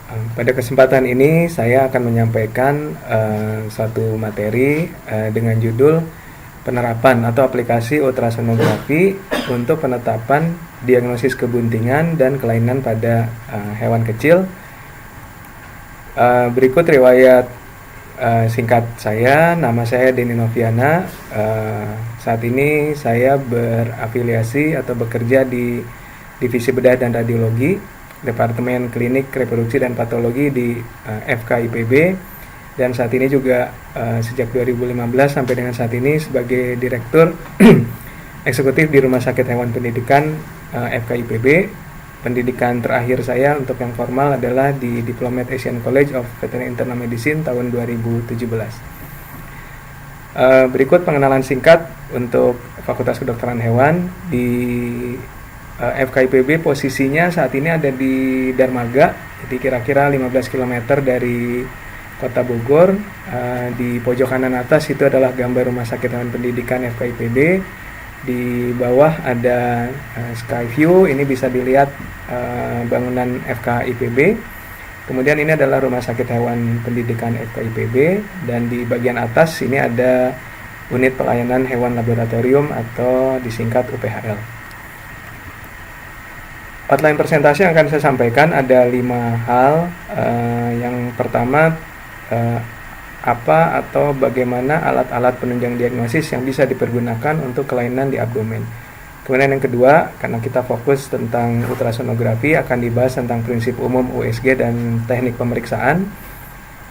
Pada kesempatan ini saya akan menyampaikan suatu materi dengan judul penerapan atau aplikasi ultrasonografi untuk penetapan diagnosis kebuntingan dan kelainan pada hewan kecil. Berikut riwayat singkat saya. Nama saya Denny Noviana. Saat ini saya berafiliasi atau bekerja di Divisi Bedah dan Radiologi Departemen Klinik Reproduksi dan Patologi di FKIPB, dan saat ini juga sejak 2015 sampai dengan saat ini sebagai Direktur Eksekutif di Rumah Sakit Hewan Pendidikan FKIPB. Pendidikan terakhir saya untuk yang formal adalah di Diplomat Asian College of Veterinary Internal Medicine tahun 2017. Berikut pengenalan singkat untuk Fakultas Kedokteran Hewan. Di FKIPB posisinya saat ini ada di Darmaga, jadi kira-kira 15 km dari Kota Bogor. Di pojok kanan atas itu adalah gambar Rumah Sakit Hewan Pendidikan FKIPB. Di bawah ada sky view, ini bisa dilihat bangunan FKIPB. Kemudian ini adalah Rumah Sakit Hewan Pendidikan FKIPB, dan di bagian atas ini ada Unit Pelayanan Hewan Laboratorium atau disingkat UPHL. Outline presentasi yang akan saya sampaikan ada 5 hal. Yang pertama, apa atau bagaimana alat-alat penunjang diagnosis yang bisa dipergunakan untuk kelainan di abdomen. Kemudian yang kedua, karena kita fokus tentang ultrasonografi, akan dibahas tentang prinsip umum USG dan teknik pemeriksaan.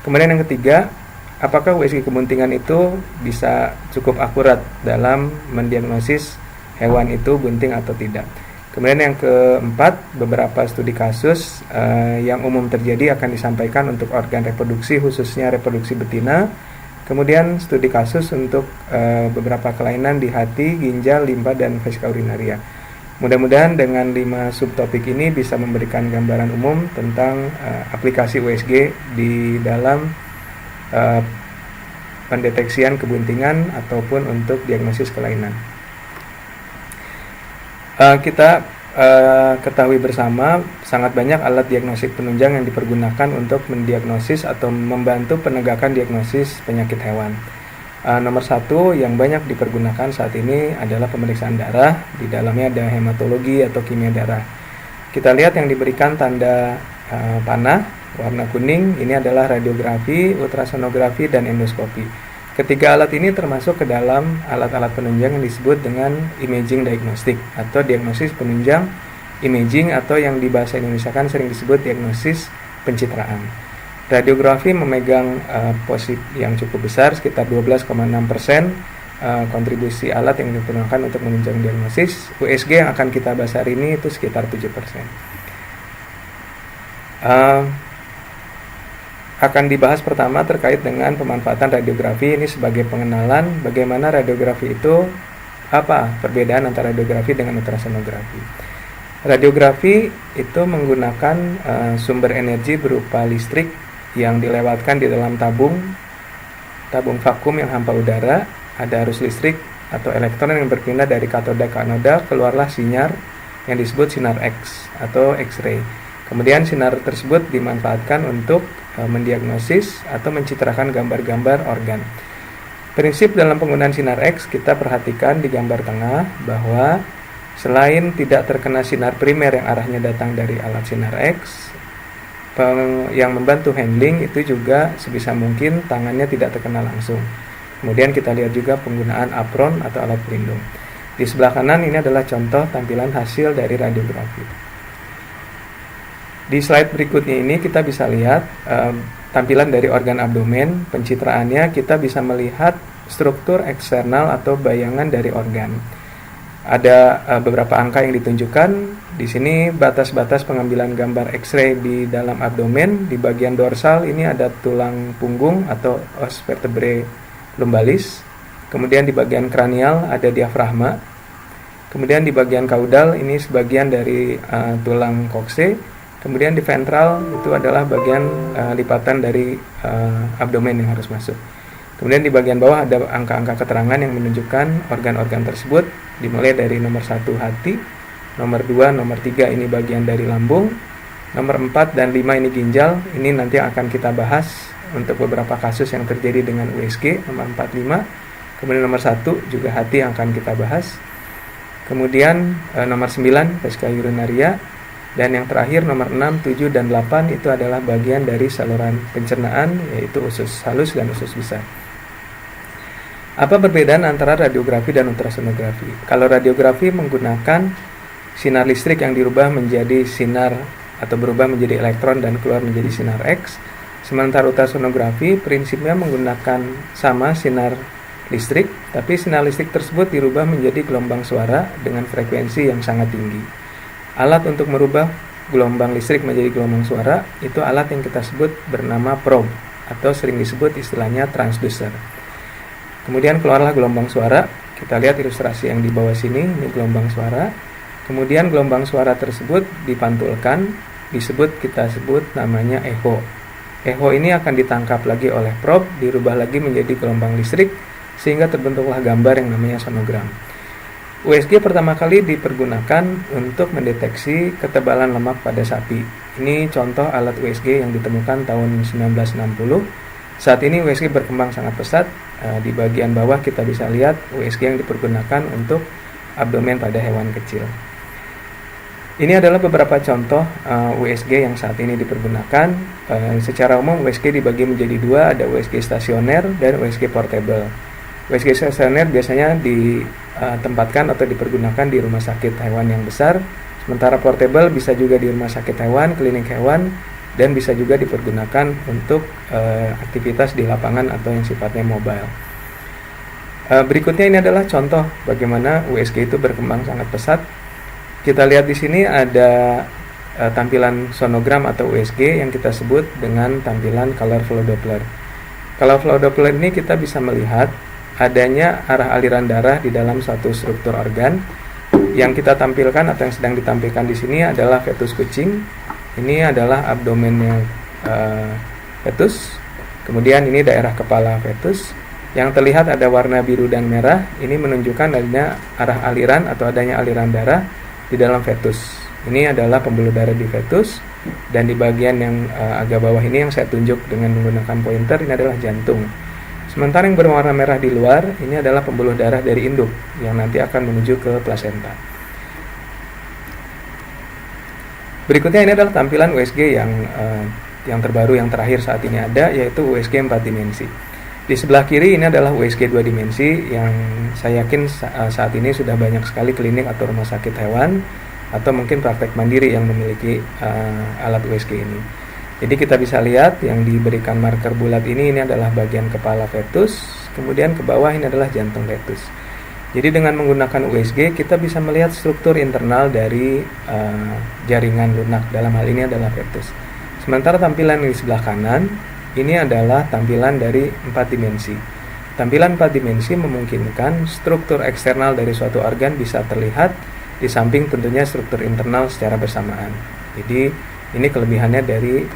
Kemudian yang ketiga, apakah USG kebuntingan itu bisa cukup akurat dalam mendiagnosis hewan itu bunting atau tidak. Kemudian yang keempat, beberapa studi kasus yang umum terjadi akan disampaikan untuk organ reproduksi, khususnya reproduksi betina. Kemudian studi kasus untuk beberapa kelainan di hati, ginjal, limpa, dan vesika urinaria. Mudah-mudahan dengan 5 subtopik ini bisa memberikan gambaran umum tentang aplikasi USG di dalam pendeteksian kebuntingan ataupun untuk diagnosis kelainan. Kita ketahui bersama sangat banyak alat diagnostik penunjang yang dipergunakan untuk mendiagnosis atau membantu penegakan diagnosis penyakit hewan. Nomor 1 yang banyak dipergunakan saat ini adalah pemeriksaan darah. Di dalamnya ada hematologi atau kimia darah. Kita lihat yang diberikan tanda panah warna kuning, ini adalah radiografi, ultrasonografi, dan endoskopi. Ketiga alat ini termasuk ke dalam alat-alat penunjang yang disebut dengan imaging diagnostik atau diagnosis penunjang imaging, atau yang di bahasa Indonesia kan sering disebut diagnosis pencitraan. Radiografi memegang posisi yang cukup besar, sekitar 12,6% kontribusi alat yang digunakan untuk menunjang diagnosis. USG yang akan kita bahas hari ini itu sekitar 7%. Akan dibahas pertama terkait dengan pemanfaatan radiografi. Ini sebagai pengenalan bagaimana radiografi itu, apa perbedaan antara radiografi dengan ultrasonografi. Radiografi itu menggunakan sumber energi berupa listrik yang dilewatkan di dalam tabung vakum yang hampa udara. Ada arus listrik atau elektron yang berpindah dari katoda ke anoda, keluarlah sinyal yang disebut sinar X atau X-ray. Kemudian sinar tersebut dimanfaatkan untuk mendiagnosis atau mencitrakan gambar-gambar organ. Prinsip dalam penggunaan sinar X, kita perhatikan di gambar tengah bahwa selain tidak terkena sinar primer yang arahnya datang dari alat sinar X, yang membantu handling itu juga sebisa mungkin tangannya tidak terkena langsung. Kemudian kita lihat juga penggunaan apron atau alat pelindung. Di sebelah kanan ini adalah contoh tampilan hasil dari radiografi. Di slide berikutnya ini kita bisa lihat tampilan dari organ abdomen. Pencitraannya kita bisa melihat struktur eksternal atau bayangan dari organ. Ada beberapa angka yang ditunjukkan. Di sini batas-batas pengambilan gambar X-ray di dalam abdomen. Di bagian dorsal ini ada tulang punggung atau os vertebrae lumbalis. Kemudian di bagian kranial ada diafragma. Kemudian di bagian kaudal ini sebagian dari tulang kokse. Kemudian di ventral itu adalah bagian lipatan dari abdomen yang harus masuk. Kemudian di bagian bawah ada angka-angka keterangan yang menunjukkan organ-organ tersebut, dimulai dari nomor 1 hati, nomor 2, nomor 3 ini bagian dari lambung, Nomor 4 dan 5 ini ginjal, ini nanti akan kita bahas untuk beberapa kasus yang terjadi dengan USG, nomor 4, 5. Kemudian nomor 1 juga hati yang akan kita bahas. Kemudian nomor 9 vesika urinaria, dan yang terakhir nomor 6, 7, dan 8 itu adalah bagian dari saluran pencernaan, yaitu usus halus dan usus besar. Apa perbedaan antara radiografi dan ultrasonografi? Kalau radiografi menggunakan sinar listrik yang dirubah menjadi sinar atau berubah menjadi elektron dan keluar menjadi sinar X. Sementara ultrasonografi prinsipnya menggunakan sama sinar listrik, tapi sinar listrik tersebut dirubah menjadi gelombang suara dengan frekuensi yang sangat tinggi. Alat untuk merubah gelombang listrik menjadi gelombang suara itu alat yang kita sebut bernama probe atau sering disebut istilahnya transducer. Kemudian keluarlah gelombang suara. Kita lihat ilustrasi yang di bawah sini, ini gelombang suara. Kemudian gelombang suara tersebut dipantulkan, kita sebut namanya echo. Echo ini akan ditangkap lagi oleh probe, dirubah lagi menjadi gelombang listrik sehingga terbentuklah gambar yang namanya sonogram. USG pertama kali dipergunakan untuk mendeteksi ketebalan lemak pada sapi. Ini contoh alat USG yang ditemukan tahun 1960. Saat ini USG berkembang sangat pesat. Di bagian bawah kita bisa lihat USG yang dipergunakan untuk abdomen pada hewan kecil. Ini adalah beberapa contoh USG yang saat ini dipergunakan. Secara umum USG dibagi menjadi dua, ada USG stasioner dan USG portable. USG stasioner biasanya ditempatkan atau dipergunakan di rumah sakit hewan yang besar, sementara portable bisa juga di rumah sakit hewan, klinik hewan, dan bisa juga dipergunakan untuk aktivitas di lapangan atau yang sifatnya mobile. Berikutnya ini adalah contoh bagaimana USG itu berkembang sangat pesat. Kita lihat di sini ada tampilan sonogram atau USG yang kita sebut dengan tampilan color flow Doppler. Color flow Doppler ini kita bisa melihat adanya arah aliran darah di dalam suatu struktur organ. Yang kita tampilkan atau yang sedang ditampilkan di sini adalah fetus kucing. Ini adalah abdomennya fetus. Kemudian ini daerah kepala fetus. Yang terlihat ada warna biru dan merah. Ini menunjukkan adanya arah aliran atau adanya aliran darah di dalam fetus. Ini adalah pembuluh darah di fetus. Dan di bagian yang agak bawah ini yang saya tunjuk dengan menggunakan pointer, ini adalah jantung. Sementara yang berwarna merah di luar, ini adalah pembuluh darah dari induk yang nanti akan menuju ke plasenta. Berikutnya ini adalah tampilan USG yang terbaru, yang terakhir saat ini ada, yaitu USG 4 dimensi. Di sebelah kiri ini adalah USG 2 dimensi yang saya yakin saat ini sudah banyak sekali klinik atau rumah sakit hewan atau mungkin praktek mandiri yang memiliki alat USG ini. Jadi kita bisa lihat yang diberikan marker bulat ini adalah bagian kepala fetus, kemudian ke bawah ini adalah jantung fetus. Jadi dengan menggunakan USG kita bisa melihat struktur internal dari jaringan lunak, dalam hal ini adalah fetus. Sementara tampilan di sebelah kanan ini adalah tampilan dari 4 dimensi. Tampilan 4 dimensi memungkinkan struktur eksternal dari suatu organ bisa terlihat di samping tentunya struktur internal secara bersamaan. Jadi ini kelebihannya dari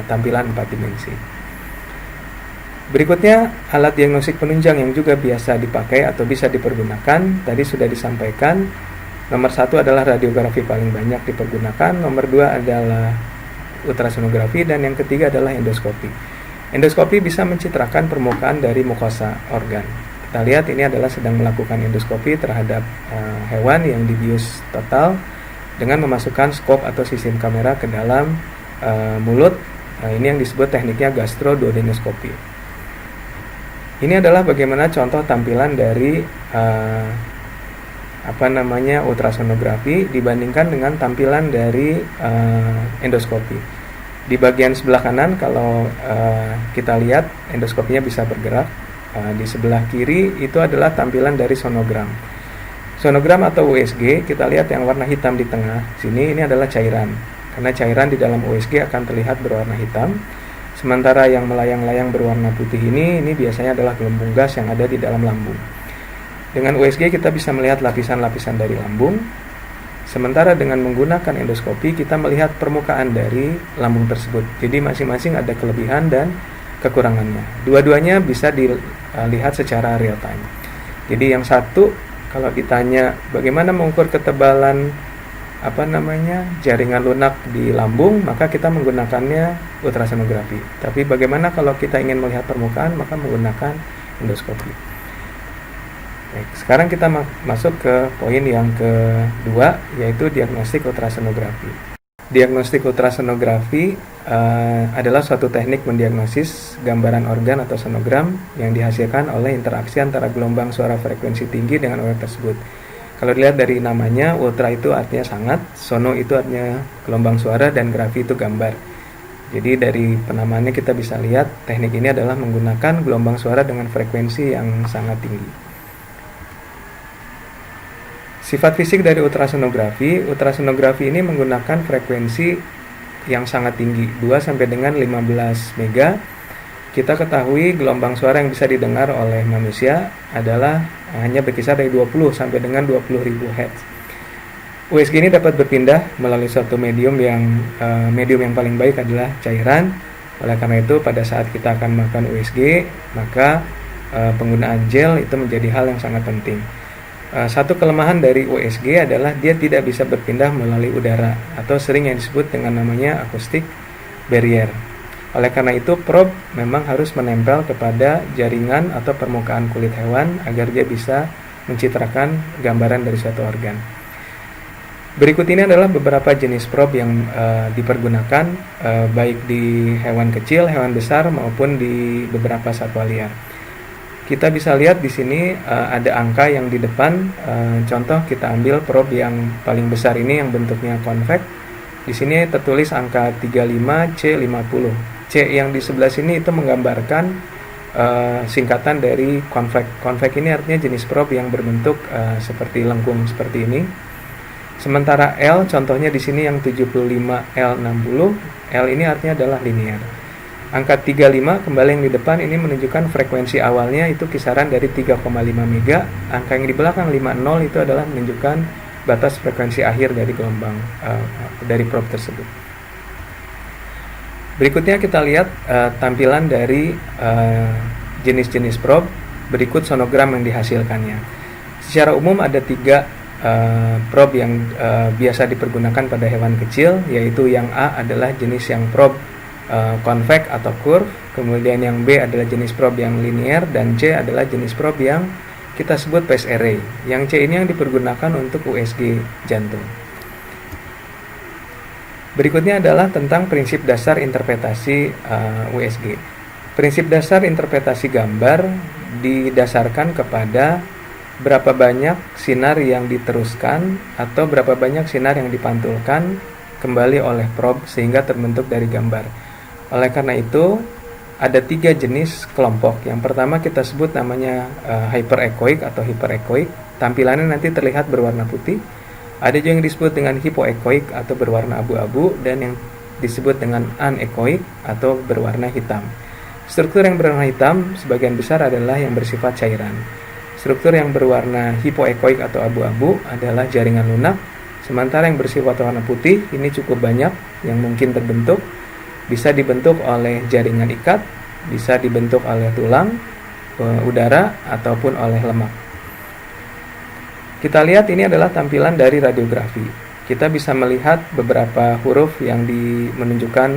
tampilan 4 dimensi. Berikutnya alat diagnostik penunjang yang juga biasa dipakai atau bisa dipergunakan. Tadi sudah disampaikan. Nomor 1 adalah radiografi paling banyak dipergunakan. Nomor 2 adalah ultrasonografi, dan yang ketiga adalah endoskopi. Endoskopi bisa mencitrakan permukaan dari mukosa organ. Kita lihat ini adalah sedang melakukan endoskopi terhadap hewan yang dibius total dengan memasukkan skop atau sistem kamera ke dalam mulut. Ini yang disebut tekniknya gastroduodenoskopi. Ini adalah bagaimana contoh tampilan dari ultrasonografi dibandingkan dengan tampilan dari endoskopi. Di bagian sebelah kanan kalau kita lihat endoskopinya bisa bergerak. Di sebelah kiri itu adalah tampilan dari sonogram. Sonogram atau USG, kita lihat yang warna hitam di tengah sini, ini adalah cairan. Karena cairan di dalam USG akan terlihat berwarna hitam. Sementara yang melayang-layang berwarna putih ini biasanya adalah gelembung gas yang ada di dalam lambung. Dengan USG kita bisa melihat lapisan-lapisan dari lambung. Sementara dengan menggunakan endoskopi kita melihat permukaan dari lambung tersebut. Jadi masing-masing ada kelebihan dan kekurangannya. Dua-duanya bisa dilihat secara real time. Jadi yang satu, kalau ditanya bagaimana mengukur ketebalan jaringan lunak di lambung, maka kita menggunakannya ultrasonografi. Tapi bagaimana kalau kita ingin melihat permukaan, maka menggunakan endoskopi. Baik, sekarang kita masuk ke poin yang kedua, yaitu diagnostik ultrasonografi. Diagnostik ultrasonografi adalah suatu teknik mendiagnosis gambaran organ atau sonogram yang dihasilkan oleh interaksi antara gelombang suara frekuensi tinggi dengan organ tersebut. Kalau dilihat dari namanya, ultra itu artinya sangat, sono itu artinya gelombang suara, dan grafi itu gambar. Jadi dari penamaannya kita bisa lihat teknik ini adalah menggunakan gelombang suara dengan frekuensi yang sangat tinggi. Sifat fisik dari ultrasonografi ini menggunakan frekuensi yang sangat tinggi, 2 sampai dengan 15 mega. Kita ketahui gelombang suara yang bisa didengar oleh manusia adalah hanya berkisar dari 20 sampai dengan 20.000 Hz. USG ini dapat berpindah melalui suatu medium yang paling baik adalah cairan. Oleh karena itu, pada saat kita akan melakukan USG, maka penggunaan gel itu menjadi hal yang sangat penting. Satu kelemahan dari USG adalah dia tidak bisa berpindah melalui udara, atau sering yang disebut dengan namanya acoustic barrier. Oleh karena itu, probe memang harus menempel kepada jaringan atau permukaan kulit hewan agar dia bisa mencitrakan gambaran dari suatu organ. Berikut ini adalah beberapa jenis probe yang dipergunakan baik di hewan kecil, hewan besar, maupun di beberapa satwa liar. Kita bisa lihat di sini ada angka yang di depan. Contoh, kita ambil probe yang paling besar ini yang bentuknya konveks. Di sini tertulis angka 35C50. C yang di sebelah sini itu menggambarkan singkatan dari konveks. Konveks ini artinya jenis probe yang berbentuk seperti lengkung seperti ini. Sementara L contohnya di sini yang 75L60. L ini artinya adalah linear. Angka 35 kembali yang di depan ini menunjukkan frekuensi awalnya itu kisaran dari 3,5 mega. Angka yang di belakang 50 itu adalah menunjukkan batas frekuensi akhir dari gelombang dari probe tersebut. Berikutnya kita lihat tampilan dari jenis-jenis probe. Berikut sonogram yang dihasilkannya. Secara umum ada 3 probe yang biasa dipergunakan pada hewan kecil, yaitu yang A adalah jenis yang probe konveks atau curve, kemudian yang B adalah jenis probe yang linear, dan C adalah jenis probe yang kita sebut phase array. Yang C ini yang dipergunakan untuk USG jantung. Berikutnya adalah tentang prinsip dasar interpretasi USG. Prinsip dasar interpretasi gambar didasarkan kepada berapa banyak sinar yang diteruskan atau berapa banyak sinar yang dipantulkan kembali oleh probe sehingga terbentuk dari gambar. Oleh karena itu, ada 3 jenis kelompok. Yang pertama kita sebut namanya hyperechoic atau hyperechoic. Tampilannya nanti terlihat berwarna putih. Ada juga yang disebut dengan hypoechoic atau berwarna abu-abu, dan yang disebut dengan anechoic atau berwarna hitam. Struktur yang berwarna hitam sebagian besar adalah yang bersifat cairan. Struktur yang berwarna hypoechoic atau abu-abu adalah jaringan lunak, sementara yang bersifat warna putih ini cukup banyak yang mungkin terbentuk. Bisa dibentuk oleh jaringan ikat, bisa dibentuk oleh tulang, udara, ataupun oleh lemak. Kita lihat ini adalah tampilan dari radiografi. Kita bisa melihat beberapa huruf yang menunjukkan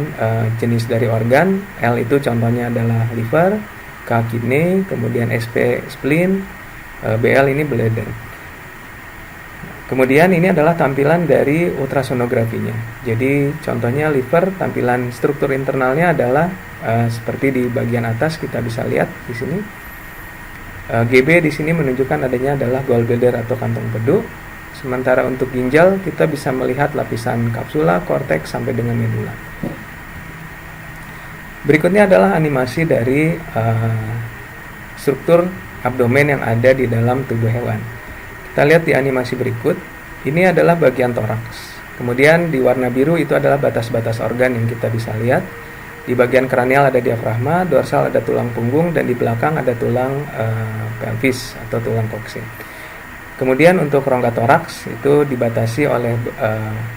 jenis dari organ. L itu contohnya adalah liver, K kidney, kemudian SP spleen, BL ini bladder. Kemudian ini adalah tampilan dari ultrasonografinya. Jadi contohnya liver, tampilan struktur internalnya adalah seperti di bagian atas kita bisa lihat di sini. GB di sini menunjukkan adanya adalah gallbladder atau kantong pedu. Sementara untuk ginjal kita bisa melihat lapisan kapsula, korteks sampai dengan medula. Berikutnya adalah animasi dari struktur abdomen yang ada di dalam tubuh hewan. Kita lihat di animasi berikut. Ini adalah bagian toraks. Kemudian di warna biru itu adalah batas-batas organ yang kita bisa lihat. Di bagian kranial ada diafragma, dorsal ada tulang punggung, dan di belakang ada tulang pelvis atau tulang kokse. Kemudian untuk rongga toraks itu dibatasi oleh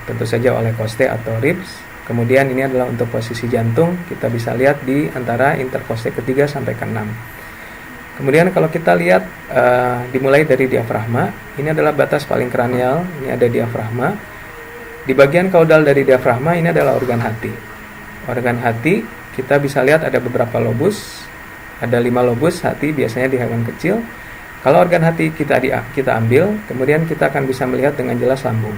tentu saja oleh koste atau ribs. Kemudian ini adalah untuk posisi jantung, kita bisa lihat di antara interkoste ketiga sampai ke-6. Kemudian kalau kita lihat dimulai dari diafragma, ini adalah batas paling kranial, ini ada diafragma. Di bagian kaudal dari diafragma ini adalah organ hati. Organ hati kita bisa lihat ada beberapa lobus, ada 5 lobus hati biasanya di hewan kecil. Kalau organ hati kita ambil, kemudian kita akan bisa melihat dengan jelas lambung.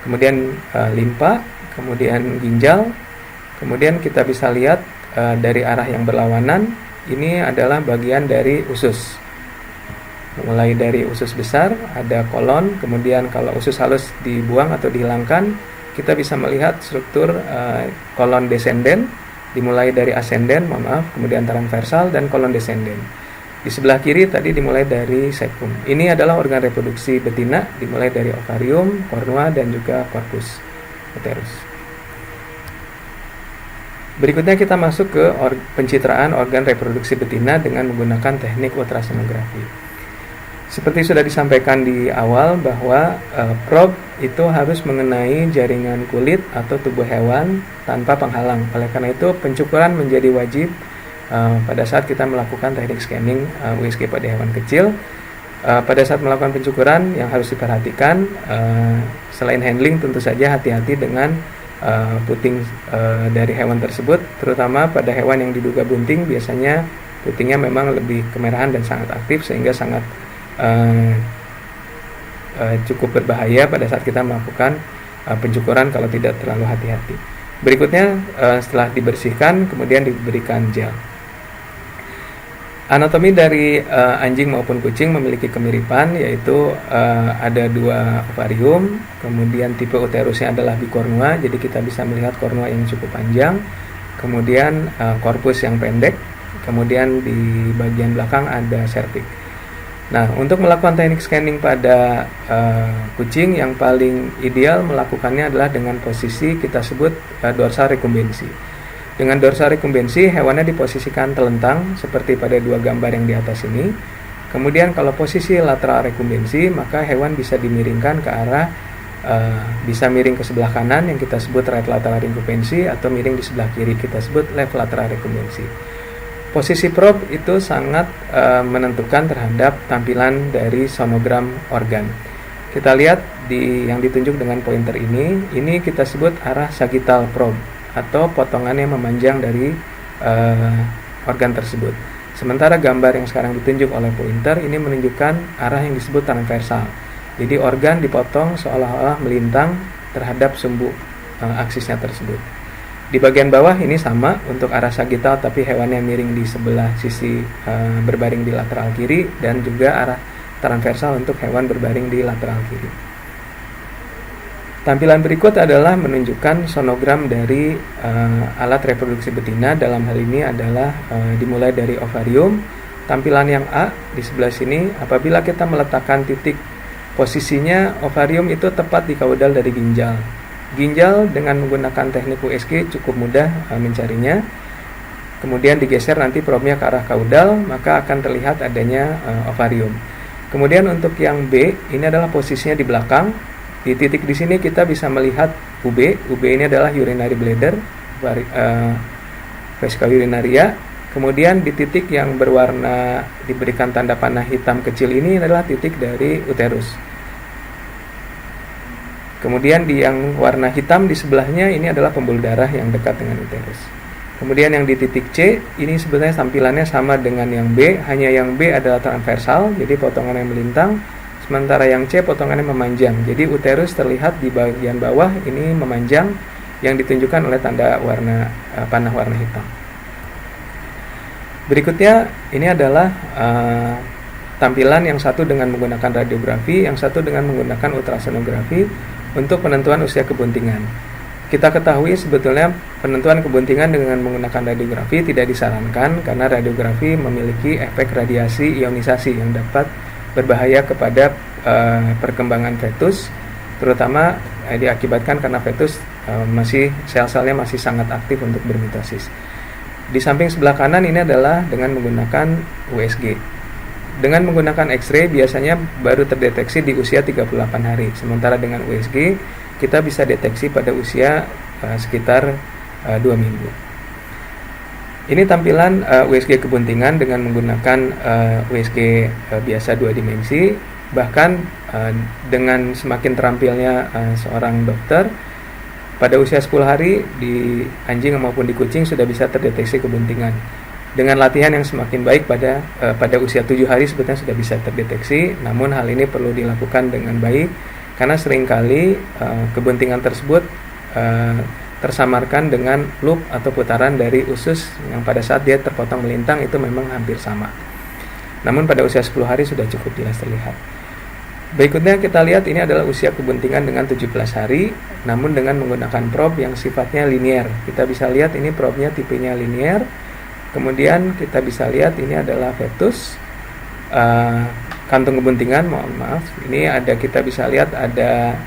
Kemudian limpa, kemudian ginjal, kemudian kita bisa lihat dari arah yang berlawanan, ini adalah bagian dari usus. Mulai dari usus besar, ada kolon, kemudian kalau usus halus dibuang atau dihilangkan, kita bisa melihat struktur kolon descendent, dimulai dari ascendent, kemudian transversal, dan kolon descendent. Di sebelah kiri tadi dimulai dari cecum. Ini adalah organ reproduksi betina, dimulai dari ovarium, kornua, dan juga corpus uterus. Berikutnya kita masuk ke pencitraan organ reproduksi betina dengan menggunakan teknik ultrasonografi. Seperti sudah disampaikan di awal bahwa probe itu harus mengenai jaringan kulit atau tubuh hewan tanpa penghalang. Oleh karena itu pencukuran menjadi wajib pada saat kita melakukan teknik scanning USG pada hewan kecil. Pada saat melakukan pencukuran yang harus diperhatikan, selain handling tentu saja hati-hati dengan puting dari hewan tersebut, terutama pada hewan yang diduga bunting. Biasanya putingnya memang lebih kemerahan dan sangat aktif sehingga sangat cukup berbahaya pada saat kita melakukan pencukuran kalau tidak terlalu hati-hati. Berikutnya setelah dibersihkan kemudian diberikan gel. Anatomi dari anjing maupun kucing memiliki kemiripan, yaitu ada 2 ovarium, kemudian tipe uterusnya adalah bikornua, jadi kita bisa melihat kornua yang cukup panjang, kemudian korpus yang pendek, kemudian di bagian belakang ada serviks. Nah, untuk melakukan teknik scanning pada kucing yang paling ideal melakukannya adalah dengan posisi kita sebut dorsal rekumbensi. Dengan dorsal rekumbensi, hewannya diposisikan telentang seperti pada 2 gambar yang di atas ini. Kemudian kalau posisi lateral rekumbensi, maka hewan bisa dimiringkan ke arah bisa miring ke sebelah kanan yang kita sebut right lateral rekumbensi, atau miring di sebelah kiri kita sebut left lateral rekumbensi. Posisi probe itu sangat menentukan terhadap tampilan dari sonogram organ. Kita lihat yang ditunjuk dengan pointer ini kita sebut arah sagittal probe atau potongan yang memanjang dari organ tersebut. Sementara gambar yang sekarang ditunjuk oleh pointer ini menunjukkan arah yang disebut transversal. Jadi organ dipotong seolah-olah melintang terhadap sumbu aksisnya tersebut. Di bagian bawah ini sama untuk arah sagittal, tapi hewannya miring di sebelah sisi berbaring di lateral kiri, dan juga arah transversal untuk hewan berbaring di lateral kiri. Tampilan berikut adalah menunjukkan sonogram dari alat reproduksi betina. Dalam hal ini adalah dimulai dari ovarium. Tampilan yang A di sebelah sini, apabila kita meletakkan titik, posisinya ovarium itu tepat di kaudal dari ginjal. Ginjal dengan menggunakan teknik USG cukup mudah mencarinya. Kemudian digeser nanti probe-nya ke arah kaudal, maka akan terlihat adanya ovarium. Kemudian untuk yang B, ini adalah posisinya di belakang. Di titik di sini kita bisa melihat UB. UB ini adalah urinary bladder, vesica urinaria. Kemudian di titik yang berwarna diberikan tanda panah hitam kecil ini adalah titik dari uterus. Kemudian di yang warna hitam di sebelahnya ini adalah pembuluh darah yang dekat dengan uterus. Kemudian yang di titik C ini sebenarnya tampilannya sama dengan yang B, hanya yang B adalah transversal, jadi potongan yang melintang. Sementara yang C potongannya memanjang, jadi uterus terlihat di bagian bawah ini memanjang yang ditunjukkan oleh tanda panah warna hitam. Berikutnya ini adalah tampilan yang satu dengan menggunakan radiografi, yang satu dengan menggunakan ultrasonografi untuk penentuan usia kebuntingan. Kita ketahui sebetulnya penentuan kebuntingan dengan menggunakan radiografi tidak disarankan karena radiografi memiliki efek radiasi ionisasi yang dapat berbahaya kepada perkembangan fetus, terutama diakibatkan karena fetus sel-selnya masih sangat aktif untuk bermitosis. Di samping sebelah kanan ini adalah dengan menggunakan USG. Dengan menggunakan X-ray biasanya baru terdeteksi di usia 38 hari, sementara dengan USG kita bisa deteksi pada usia sekitar 2 minggu. Ini tampilan USG kebuntingan dengan menggunakan USG biasa 2 dimensi. Bahkan dengan semakin terampilnya seorang dokter, pada usia 10 hari di anjing maupun di kucing sudah bisa terdeteksi kebuntingan. Dengan latihan yang semakin baik pada usia 7 hari sebetulnya sudah bisa terdeteksi, namun hal ini perlu dilakukan dengan baik karena seringkali kebuntingan tersebut tersamarkan dengan loop atau putaran dari usus yang pada saat dia terpotong melintang itu memang hampir sama. Namun pada usia 10 hari sudah cukup jelas terlihat. Berikutnya kita lihat ini adalah usia kebuntingan dengan 17 hari, namun dengan menggunakan probe yang sifatnya linier. Kita bisa lihat ini probenya tipenya linier. Kemudian kita bisa lihat ini adalah fetus, kantung kebuntingan, mohon maaf. Ini kita bisa lihat ada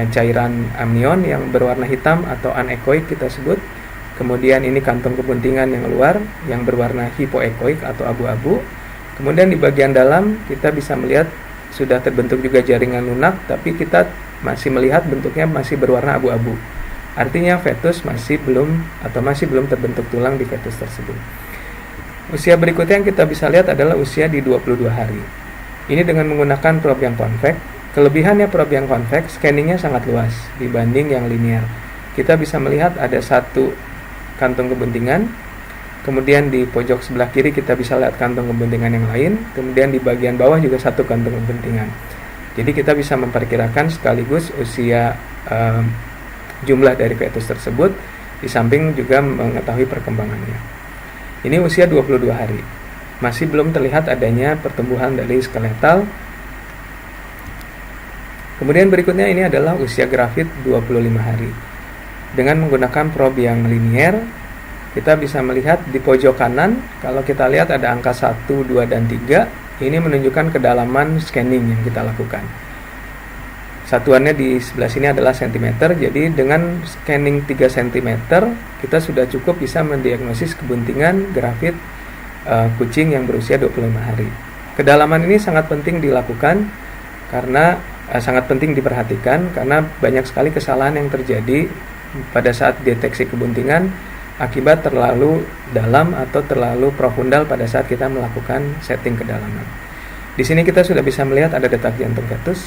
cairan amnion yang berwarna hitam atau anechoic kita sebut. Kemudian ini kantung kebuntingan yang luar yang berwarna hypoechoic atau abu-abu. Kemudian di bagian dalam kita bisa melihat sudah terbentuk juga jaringan lunak, tapi kita masih melihat bentuknya masih berwarna abu-abu. Artinya fetus masih belum terbentuk tulang di fetus tersebut. Usia berikutnya yang kita bisa lihat adalah usia di 22 hari. Ini dengan menggunakan probe yang konveks. Kelebihannya probe yang konveks, scanningnya sangat luas dibanding yang linear. Kita bisa melihat ada satu kantung kebuntingan, kemudian di pojok sebelah kiri kita bisa lihat kantung kebuntingan yang lain, kemudian di bagian bawah juga satu kantung kebuntingan. Jadi kita bisa memperkirakan sekaligus usia jumlah dari fetus tersebut, di samping juga mengetahui perkembangannya. Ini usia 22 hari. Masih belum terlihat adanya pertumbuhan dari skeletal. Kemudian berikutnya ini adalah usia grafit 25 hari. Dengan menggunakan probe yang linier, kita bisa melihat di pojok kanan, kalau kita lihat ada angka 1, 2, dan 3, ini menunjukkan kedalaman scanning yang kita lakukan. Satuannya di sebelah sini adalah cm, jadi dengan scanning 3 cm, kita sudah cukup bisa mendiagnosis kebuntingan grafit kucing yang berusia 25 hari. Kedalaman ini sangat penting dilakukan, karena sangat penting diperhatikan, karena banyak sekali kesalahan yang terjadi pada saat deteksi kebuntingan, akibat terlalu dalam atau terlalu profundal pada saat kita melakukan setting kedalaman. Di sini kita sudah bisa melihat ada detak jantung fetus.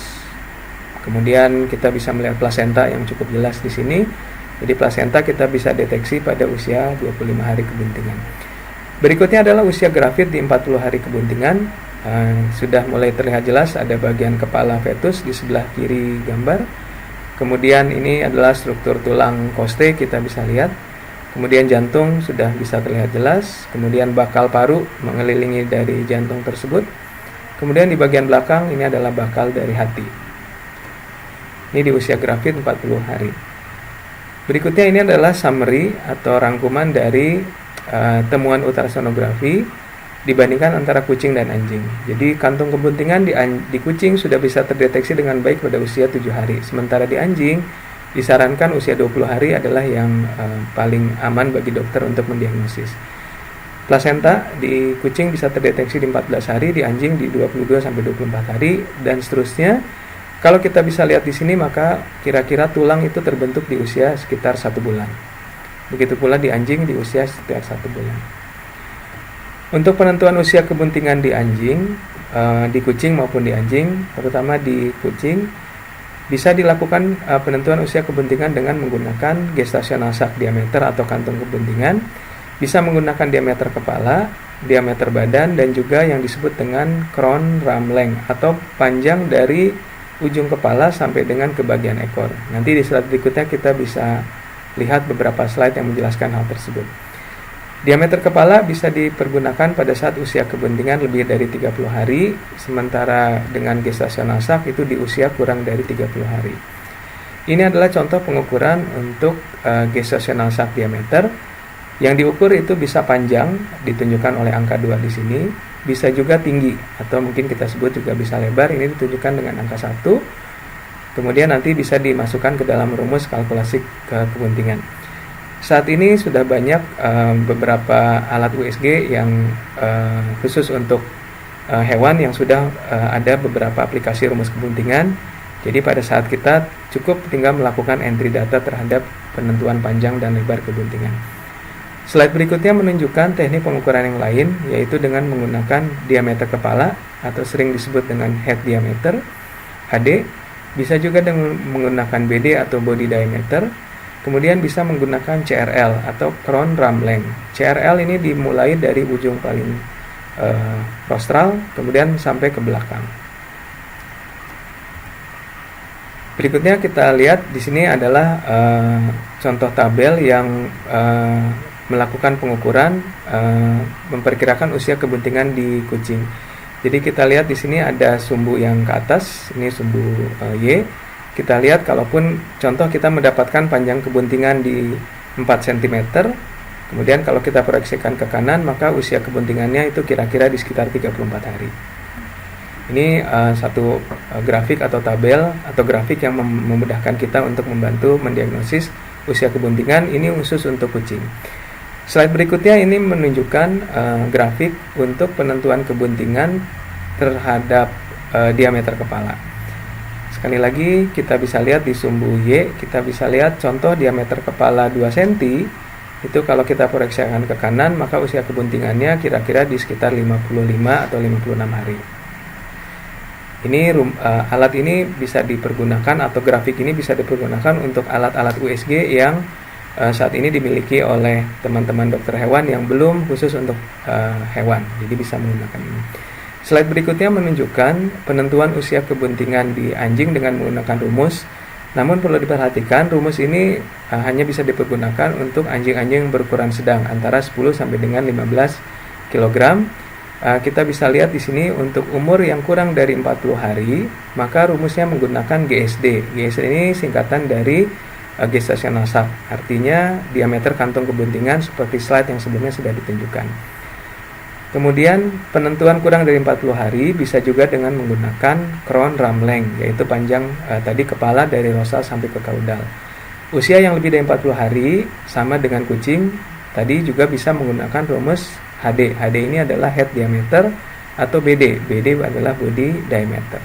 Kemudian kita bisa melihat plasenta yang cukup jelas di sini. Jadi plasenta kita bisa deteksi pada usia 25 hari kebuntingan. Berikutnya adalah usia grafit di 40 hari kebuntingan. Sudah mulai terlihat jelas ada bagian kepala fetus di sebelah kiri gambar. Kemudian ini adalah struktur tulang koste, kita bisa lihat. Kemudian jantung sudah bisa terlihat jelas, kemudian bakal paru mengelilingi dari jantung tersebut. Kemudian di bagian belakang ini adalah bakal dari hati. Ini di usia grafit 40 hari. Berikutnya ini adalah summary atau rangkuman dari temuan ultrasonografi dibandingkan antara kucing dan anjing. Jadi kantung kebuntingan di kucing sudah bisa terdeteksi dengan baik pada usia 7 hari. Sementara di anjing disarankan usia 20 hari adalah yang paling aman bagi dokter untuk mendiagnosis. Plasenta di kucing bisa terdeteksi di 14 hari, di anjing di 22 sampai 24 hari, dan seterusnya. Kalau kita bisa lihat di sini, maka kira-kira tulang itu terbentuk di usia sekitar 1 bulan. Begitu pula di anjing di usia sekitar 1 bulan. Untuk penentuan usia kebuntingan di anjing, di kucing maupun di anjing, terutama di kucing, bisa dilakukan penentuan usia kebuntingan dengan menggunakan gestational sac diameter atau kantung kebuntingan, bisa menggunakan diameter kepala, diameter badan, dan juga yang disebut dengan crown ram length atau panjang dari ujung kepala sampai dengan ke bagian ekor. Nanti di slide berikutnya kita bisa lihat beberapa slide yang menjelaskan hal tersebut. Diameter kepala bisa dipergunakan pada saat usia kebuntingan lebih dari 30 hari, sementara dengan gestational sac itu di usia kurang dari 30 hari. Ini adalah contoh pengukuran untuk gestational sac diameter. Yang diukur itu bisa panjang, ditunjukkan oleh angka 2 di sini, bisa juga tinggi, atau mungkin kita sebut juga bisa lebar, ini ditunjukkan dengan angka 1. Kemudian nanti bisa dimasukkan ke dalam rumus kalkulasi kebuntingan. Saat ini sudah banyak beberapa alat USG yang khusus untuk hewan yang sudah ada beberapa aplikasi rumus kebuntingan. Jadi pada saat kita cukup tinggal melakukan entry data terhadap penentuan panjang dan lebar kebuntingan. Slide berikutnya menunjukkan teknik pengukuran yang lain, yaitu dengan menggunakan diameter kepala atau sering disebut dengan head diameter, HD, bisa juga dengan menggunakan BD atau body diameter, kemudian bisa menggunakan CRL atau crown ram length. CRL ini dimulai dari ujung paling rostral, kemudian sampai ke belakang. Berikutnya kita lihat di sini adalah contoh tabel yang melakukan pengukuran memperkirakan usia kebuntingan di kucing. Jadi kita lihat di sini ada sumbu yang ke atas, ini sumbu Y. Kita lihat kalaupun contoh kita mendapatkan panjang kebuntingan di 4 cm, kemudian kalau kita proyeksikan ke kanan maka usia kebuntingannya itu kira-kira di sekitar 34 hari. Ini satu grafik atau tabel atau grafik yang memudahkan kita untuk membantu mendiagnosis usia kebuntingan, ini khusus untuk kucing. Slide berikutnya ini menunjukkan grafik untuk penentuan kebuntingan terhadap diameter kepala. Sekali lagi kita bisa lihat di sumbu Y, kita bisa lihat contoh diameter kepala 2 cm, itu kalau kita proyeksikan ke kanan maka usia kebuntingannya kira-kira di sekitar 55 atau 56 hari. Ini alat ini bisa dipergunakan atau grafik ini bisa dipergunakan untuk alat-alat USG yang saat ini dimiliki oleh teman-teman dokter hewan yang belum khusus untuk hewan, jadi bisa menggunakan ini. Slide berikutnya menunjukkan penentuan usia kebuntingan di anjing dengan menggunakan rumus. Namun perlu diperhatikan rumus ini hanya bisa dipergunakan untuk anjing-anjing berukuran sedang antara 10 sampai dengan 15 kg. Kita bisa lihat di sini untuk umur yang kurang dari 40 hari, maka rumusnya menggunakan GSD. GSD ini singkatan dari gestational sac, artinya diameter kantung kebuntingan seperti slide yang sebelumnya sudah ditunjukkan. Kemudian penentuan kurang dari 40 hari bisa juga dengan menggunakan crown ram length, yaitu panjang tadi kepala dari rostral sampai ke kaudal. Usia yang lebih dari 40 hari sama dengan kucing, tadi juga bisa menggunakan rumus HD. HD ini adalah head diameter atau BD. BD adalah body diameter.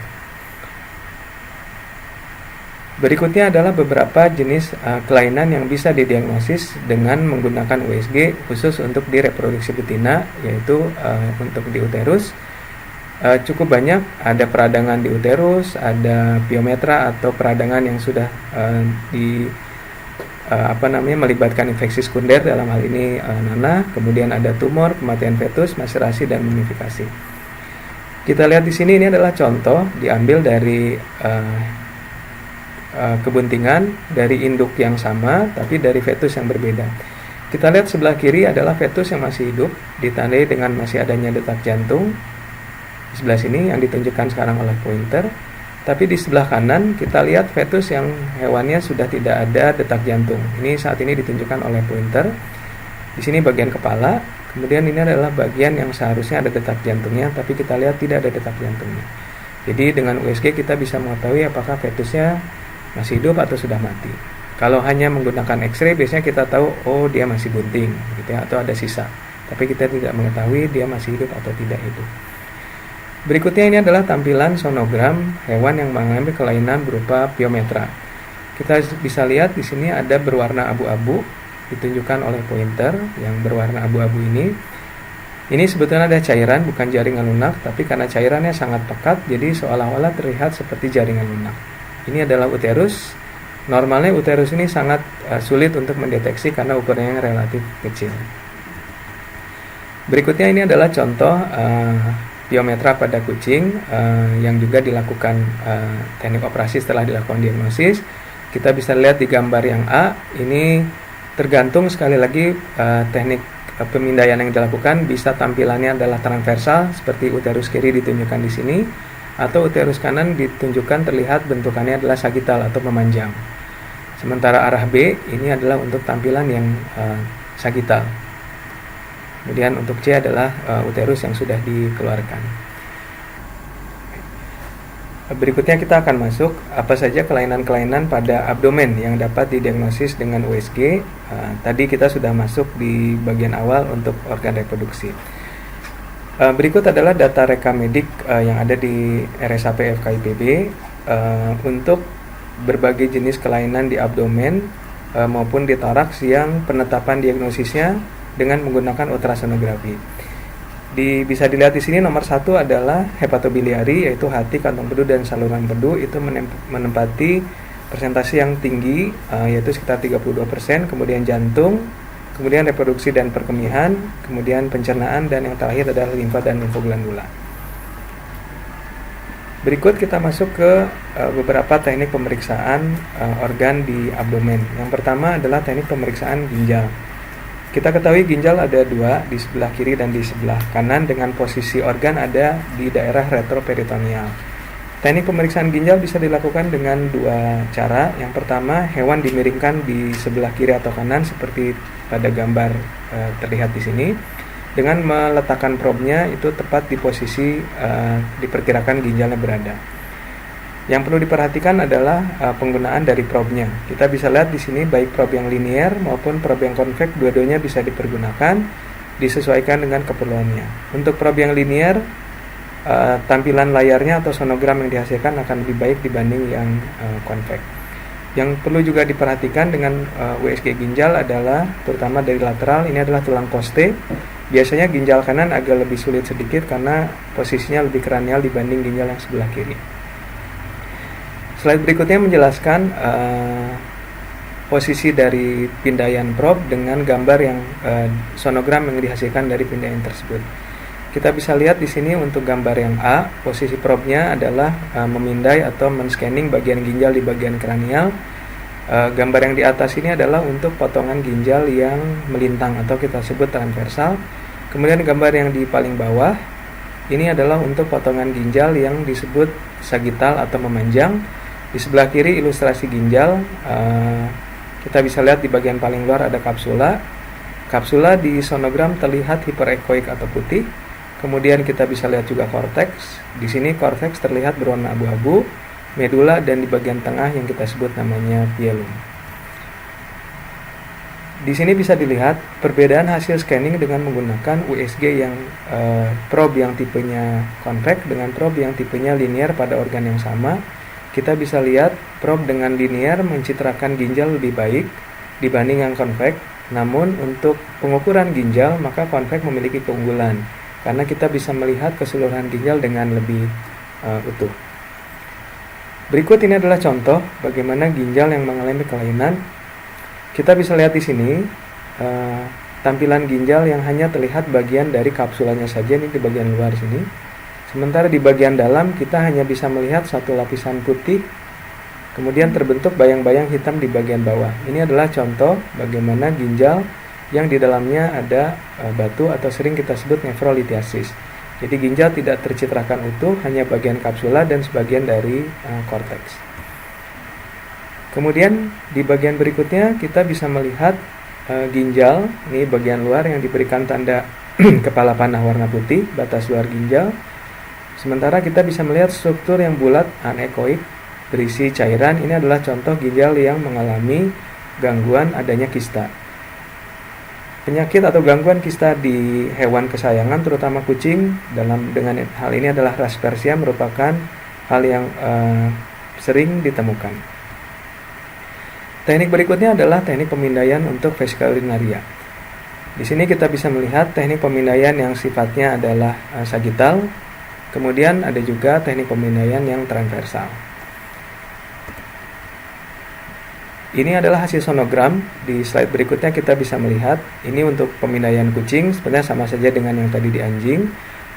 Berikutnya adalah beberapa jenis kelainan yang bisa didiagnosis dengan menggunakan USG khusus untuk di reproduksi betina, yaitu untuk di uterus. Cukup banyak, ada peradangan di uterus, ada piometra atau peradangan yang sudah melibatkan infeksi sekunder, dalam hal ini nanah, kemudian ada tumor, kematian fetus, maserasi dan mumifikasi. Kita lihat di sini, ini adalah contoh diambil dari kebuntingan dari induk yang sama tapi dari fetus yang berbeda. Kita lihat sebelah kiri adalah fetus yang masih hidup, ditandai dengan masih adanya detak jantung di sebelah sini yang ditunjukkan sekarang oleh pointer. Tapi di sebelah kanan kita lihat fetus yang hewannya sudah tidak ada detak jantung. Ini saat ini ditunjukkan oleh pointer. Di sini bagian kepala, kemudian ini adalah bagian yang seharusnya ada detak jantungnya, tapi kita lihat tidak ada detak jantungnya. Jadi dengan USG kita bisa mengetahui apakah fetusnya masih hidup atau sudah mati. Kalau hanya menggunakan X-ray biasanya kita tahu oh dia masih bunting gitu ya, atau ada sisa. Tapi kita tidak mengetahui dia masih hidup atau tidak hidup. Berikutnya ini adalah tampilan sonogram hewan yang mengalami kelainan berupa piometra. Kita bisa lihat di sini ada berwarna abu-abu ditunjukkan oleh pointer yang berwarna abu-abu ini. Ini sebetulnya ada cairan bukan jaringan lunak, tapi karena cairannya sangat pekat jadi seolah-olah terlihat seperti jaringan lunak. Ini adalah uterus. Normalnya uterus ini sangat sulit untuk mendeteksi karena ukurannya yang relatif kecil. Berikutnya ini adalah contoh piometra pada kucing yang juga dilakukan teknik operasi setelah dilakukan diagnosis. Kita bisa lihat di gambar yang A, ini tergantung sekali lagi teknik pemindaian yang dilakukan, bisa tampilannya adalah transversal seperti uterus kiri ditunjukkan di sini, atau uterus kanan ditunjukkan terlihat bentukannya adalah sagital atau memanjang. Sementara arah B ini adalah untuk tampilan yang sagital. Kemudian untuk C adalah uterus yang sudah dikeluarkan. Berikutnya kita akan masuk apa saja kelainan-kelainan pada abdomen yang dapat didiagnosis dengan USG. Tadi kita sudah masuk di bagian awal untuk organ reproduksi. Berikut adalah data rekam medik yang ada di RSAP FKIPB untuk berbagai jenis kelainan di abdomen maupun di toraks yang penetapan diagnosisnya dengan menggunakan ultrasonografi. Bisa dilihat di sini nomor 1 adalah hepatobiliari, yaitu hati, kantong empedu, dan saluran empedu. Itu menempati persentase yang tinggi, yaitu sekitar 32%. Kemudian jantung, kemudian reproduksi dan perkemihan, kemudian pencernaan, dan yang terakhir adalah limfa dan limfoglandula. Berikut kita masuk ke beberapa teknik pemeriksaan organ di abdomen. Yang pertama adalah teknik pemeriksaan ginjal. Kita ketahui ginjal ada 2, di sebelah kiri dan di sebelah kanan, dengan posisi organ ada di daerah retroperitoneal. Teknik pemeriksaan ginjal bisa dilakukan dengan 2 cara. Yang pertama, hewan dimiringkan di sebelah kiri atau kanan seperti pada gambar terlihat di sini, dengan meletakkan probe-nya itu tepat di posisi diperkirakan ginjalnya berada. Yang perlu diperhatikan adalah penggunaan dari probe-nya. Kita bisa lihat di sini baik probe yang linier maupun probe yang konveks, dua-duanya bisa dipergunakan, disesuaikan dengan keperluannya. Untuk probe yang linier, tampilan layarnya atau sonogram yang dihasilkan akan lebih baik dibanding yang konveks. Yang perlu juga diperhatikan dengan USG ginjal adalah terutama dari lateral, ini adalah tulang koste. Biasanya ginjal kanan agak lebih sulit sedikit karena posisinya lebih kranial dibanding ginjal yang sebelah kiri. Slide berikutnya menjelaskan posisi dari pindaian probe dengan gambar yang sonogram yang dihasilkan dari pindaian tersebut. Kita bisa lihat di sini untuk gambar yang A, posisi probe-nya adalah memindai atau men-scanning bagian ginjal di bagian kranial. Gambar yang di atas ini adalah untuk potongan ginjal yang melintang atau kita sebut transversal. Kemudian gambar yang di paling bawah ini adalah untuk potongan ginjal yang disebut sagital atau memanjang. Di sebelah kiri ilustrasi ginjal, kita bisa lihat di bagian paling luar ada kapsula. Kapsula di sonogram terlihat hiperekoik atau putih. Kemudian kita bisa lihat juga korteks. Di sini korteks terlihat berwarna abu-abu, medula, dan di bagian tengah yang kita sebut namanya pielum. Di sini bisa dilihat perbedaan hasil scanning dengan menggunakan USG yang probe yang tipenya konveks dengan probe yang tipenya linear pada organ yang sama. Kita bisa lihat probe dengan linear mencitrakan ginjal lebih baik dibanding yang konveks. Namun untuk pengukuran ginjal maka konveks memiliki keunggulan karena kita bisa melihat keseluruhan ginjal dengan lebih utuh. Berikut ini adalah contoh bagaimana ginjal yang mengalami kelainan. Kita bisa lihat di sini tampilan ginjal yang hanya terlihat bagian dari kapsulanya saja, ini di bagian luar sini. Sementara di bagian dalam kita hanya bisa melihat satu lapisan putih, kemudian terbentuk bayang-bayang hitam di bagian bawah. Ini adalah contoh bagaimana ginjal yang di dalamnya ada batu atau sering kita sebut nefrolithiasis. Jadi ginjal tidak tercitrakan utuh, hanya bagian kapsula dan sebagian dari korteks. Kemudian di bagian berikutnya kita bisa melihat ginjal, ini bagian luar yang diberikan tanda kepala panah warna putih, batas luar ginjal. Sementara kita bisa melihat struktur yang bulat anekoik berisi cairan. Ini adalah contoh ginjal yang mengalami gangguan adanya kista. Penyakit atau gangguan kista di hewan kesayangan terutama kucing dengan hal ini adalah raspersia merupakan hal yang sering ditemukan. Teknik berikutnya adalah teknik pemindaian untuk vesika urinaria. Di sini kita bisa melihat teknik pemindaian yang sifatnya adalah sagital. Kemudian ada juga teknik pemindaian yang transversal. Ini adalah hasil sonogram. Di slide berikutnya kita bisa melihat ini untuk pemindaian kucing, sebenarnya sama saja dengan yang tadi di anjing.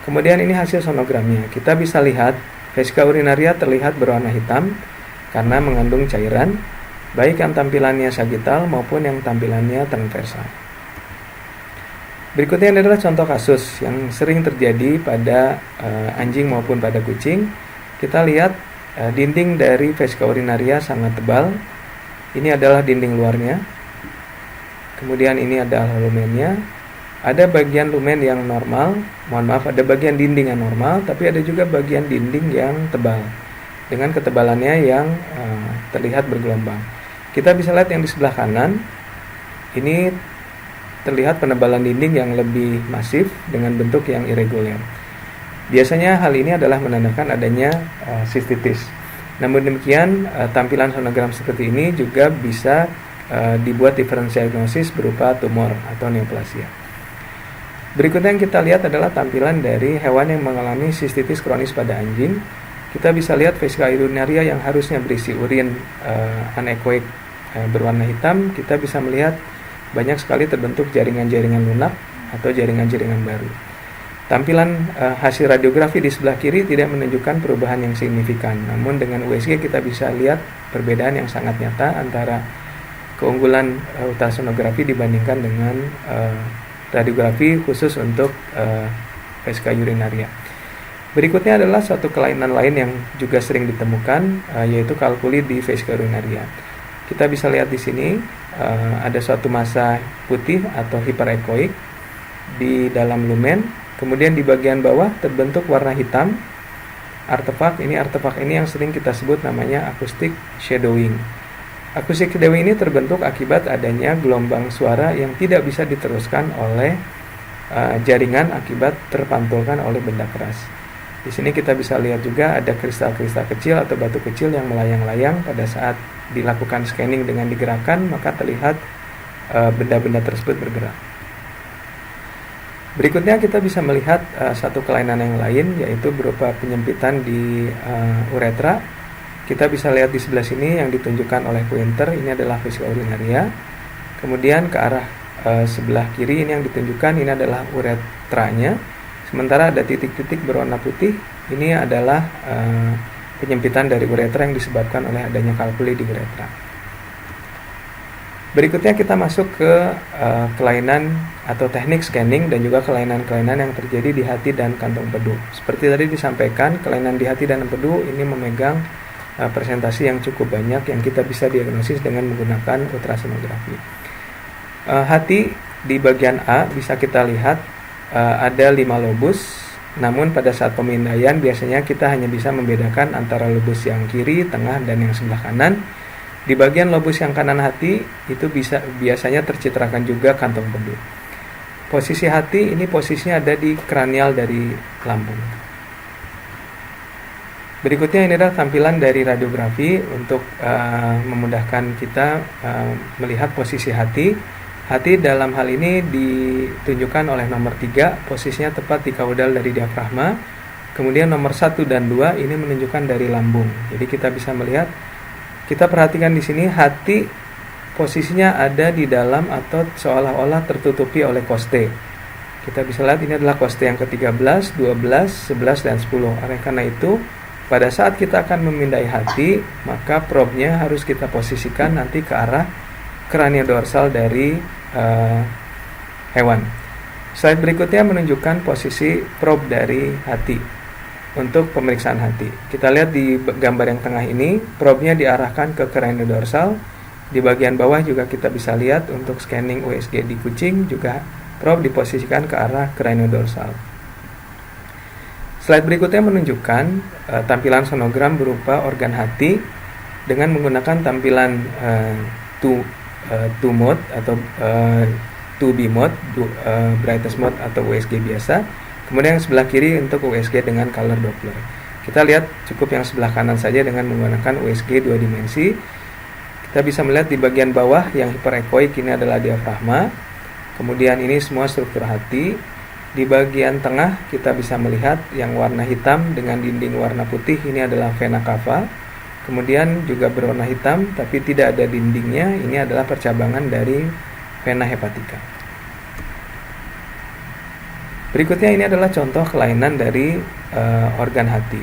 Kemudian ini hasil sonogramnya. Kita bisa lihat vesika urinaria terlihat berwarna hitam karena mengandung cairan, baik yang tampilannya sagital maupun yang tampilannya transversal. Berikutnya adalah contoh kasus yang sering terjadi pada anjing maupun pada kucing. Kita lihat dinding dari vesika urinaria sangat tebal. Ini adalah dinding luarnya. Kemudian ini adalah lumennya. Ada bagian lumen yang normal, ada bagian dinding yang normal, tapi ada juga bagian dinding yang tebal dengan ketebalannya yang terlihat bergelombang. Kita bisa lihat yang di sebelah kanan. Ini terlihat penebalan dinding yang lebih masif dengan bentuk yang irregular. Biasanya hal ini adalah menandakan adanya sistitis. Namun demikian, tampilan sonogram seperti ini juga bisa dibuat differential diagnosis berupa tumor atau neoplasia. Berikutnya yang kita lihat adalah tampilan dari hewan yang mengalami sistitis kronis pada anjing. Kita bisa lihat vesika urinaria yang harusnya berisi urin anekoik berwarna hitam. Kita bisa melihat banyak sekali terbentuk jaringan-jaringan lunak atau jaringan-jaringan baru. Tampilan hasil radiografi di sebelah kiri tidak menunjukkan perubahan yang signifikan. Namun dengan USG kita bisa lihat perbedaan yang sangat nyata antara keunggulan ultrasonografi dibandingkan dengan radiografi khusus untuk vesika urinaria. Berikutnya adalah suatu kelainan lain yang juga sering ditemukan, yaitu kalkuli di vesika urinaria. Kita bisa lihat di sini ada suatu massa putih atau hiperekoik di dalam lumen. Kemudian di bagian bawah terbentuk warna hitam. Artefak ini yang sering kita sebut namanya acoustic shadowing. Acoustic shadowing ini terbentuk akibat adanya gelombang suara yang tidak bisa diteruskan oleh jaringan akibat terpantulkan oleh benda keras. Di sini kita bisa lihat juga ada kristal-kristal kecil atau batu kecil yang melayang-layang pada saat dilakukan scanning dengan digerakkan, maka terlihat benda-benda tersebut bergerak. Berikutnya kita bisa melihat satu kelainan yang lain, yaitu berupa penyempitan di uretra. Kita bisa lihat di sebelah sini yang ditunjukkan oleh pointer, ini adalah vesika urinaria. Kemudian ke arah sebelah kiri ini yang ditunjukkan, ini adalah uretranya. Sementara ada titik-titik berwarna putih, ini adalah penyempitan dari uretra yang disebabkan oleh adanya kalkuli di uretra. Berikutnya kita masuk ke kelainan atau teknik scanning dan juga kelainan-kelainan yang terjadi di hati dan kantung empedu. Seperti tadi disampaikan, kelainan di hati dan empedu ini memegang presentasi yang cukup banyak yang kita bisa diagnosis dengan menggunakan ultrasonografi. Hati di bagian A bisa kita lihat ada 5 lobus, namun pada saat pemindaian biasanya kita hanya bisa membedakan antara lobus yang kiri, tengah, dan yang sebelah kanan. Di bagian lobus yang kanan hati itu biasanya tercitrakan juga kantung empedu. Posisi hati ini posisinya ada di kranial dari lambung. Berikutnya ini adalah tampilan dari radiografi untuk memudahkan kita melihat posisi hati. Hati dalam hal ini ditunjukkan oleh nomor 3, posisinya tepat di kaudal dari diafragma. Kemudian nomor 1 dan 2 ini menunjukkan dari lambung. Jadi kita bisa melihat, kita perhatikan di sini hati posisinya ada di dalam atau seolah-olah tertutupi oleh koste. Kita bisa lihat ini adalah koste yang ke-13, 12, 11, dan 10. Oleh karena itu, pada saat kita akan memindai hati, maka probe-nya harus kita posisikan nanti ke arah kraniodorsal dari hewan. Slide berikutnya menunjukkan posisi probe dari hati untuk pemeriksaan hati. Kita lihat di gambar yang tengah ini, probe-nya diarahkan ke kraniodorsal. Di bagian bawah juga kita bisa lihat untuk scanning USG di kucing, juga probe diposisikan ke arah kraniodorsal. Slide berikutnya menunjukkan tampilan sonogram berupa organ hati dengan menggunakan tampilan 2 mode atau 2B mode, brightest mode atau USG biasa. Kemudian yang sebelah kiri untuk USG dengan color Doppler. Kita lihat cukup yang sebelah kanan saja dengan menggunakan USG 2 dimensi. Kita bisa melihat di bagian bawah yang hiperekoik ini adalah diafragma. Kemudian ini semua struktur hati. Di bagian tengah kita bisa melihat yang warna hitam dengan dinding warna putih, ini adalah vena cava. Kemudian juga berwarna hitam tapi tidak ada dindingnya, ini adalah percabangan dari vena hepatica. Berikutnya ini adalah contoh kelainan dari organ hati.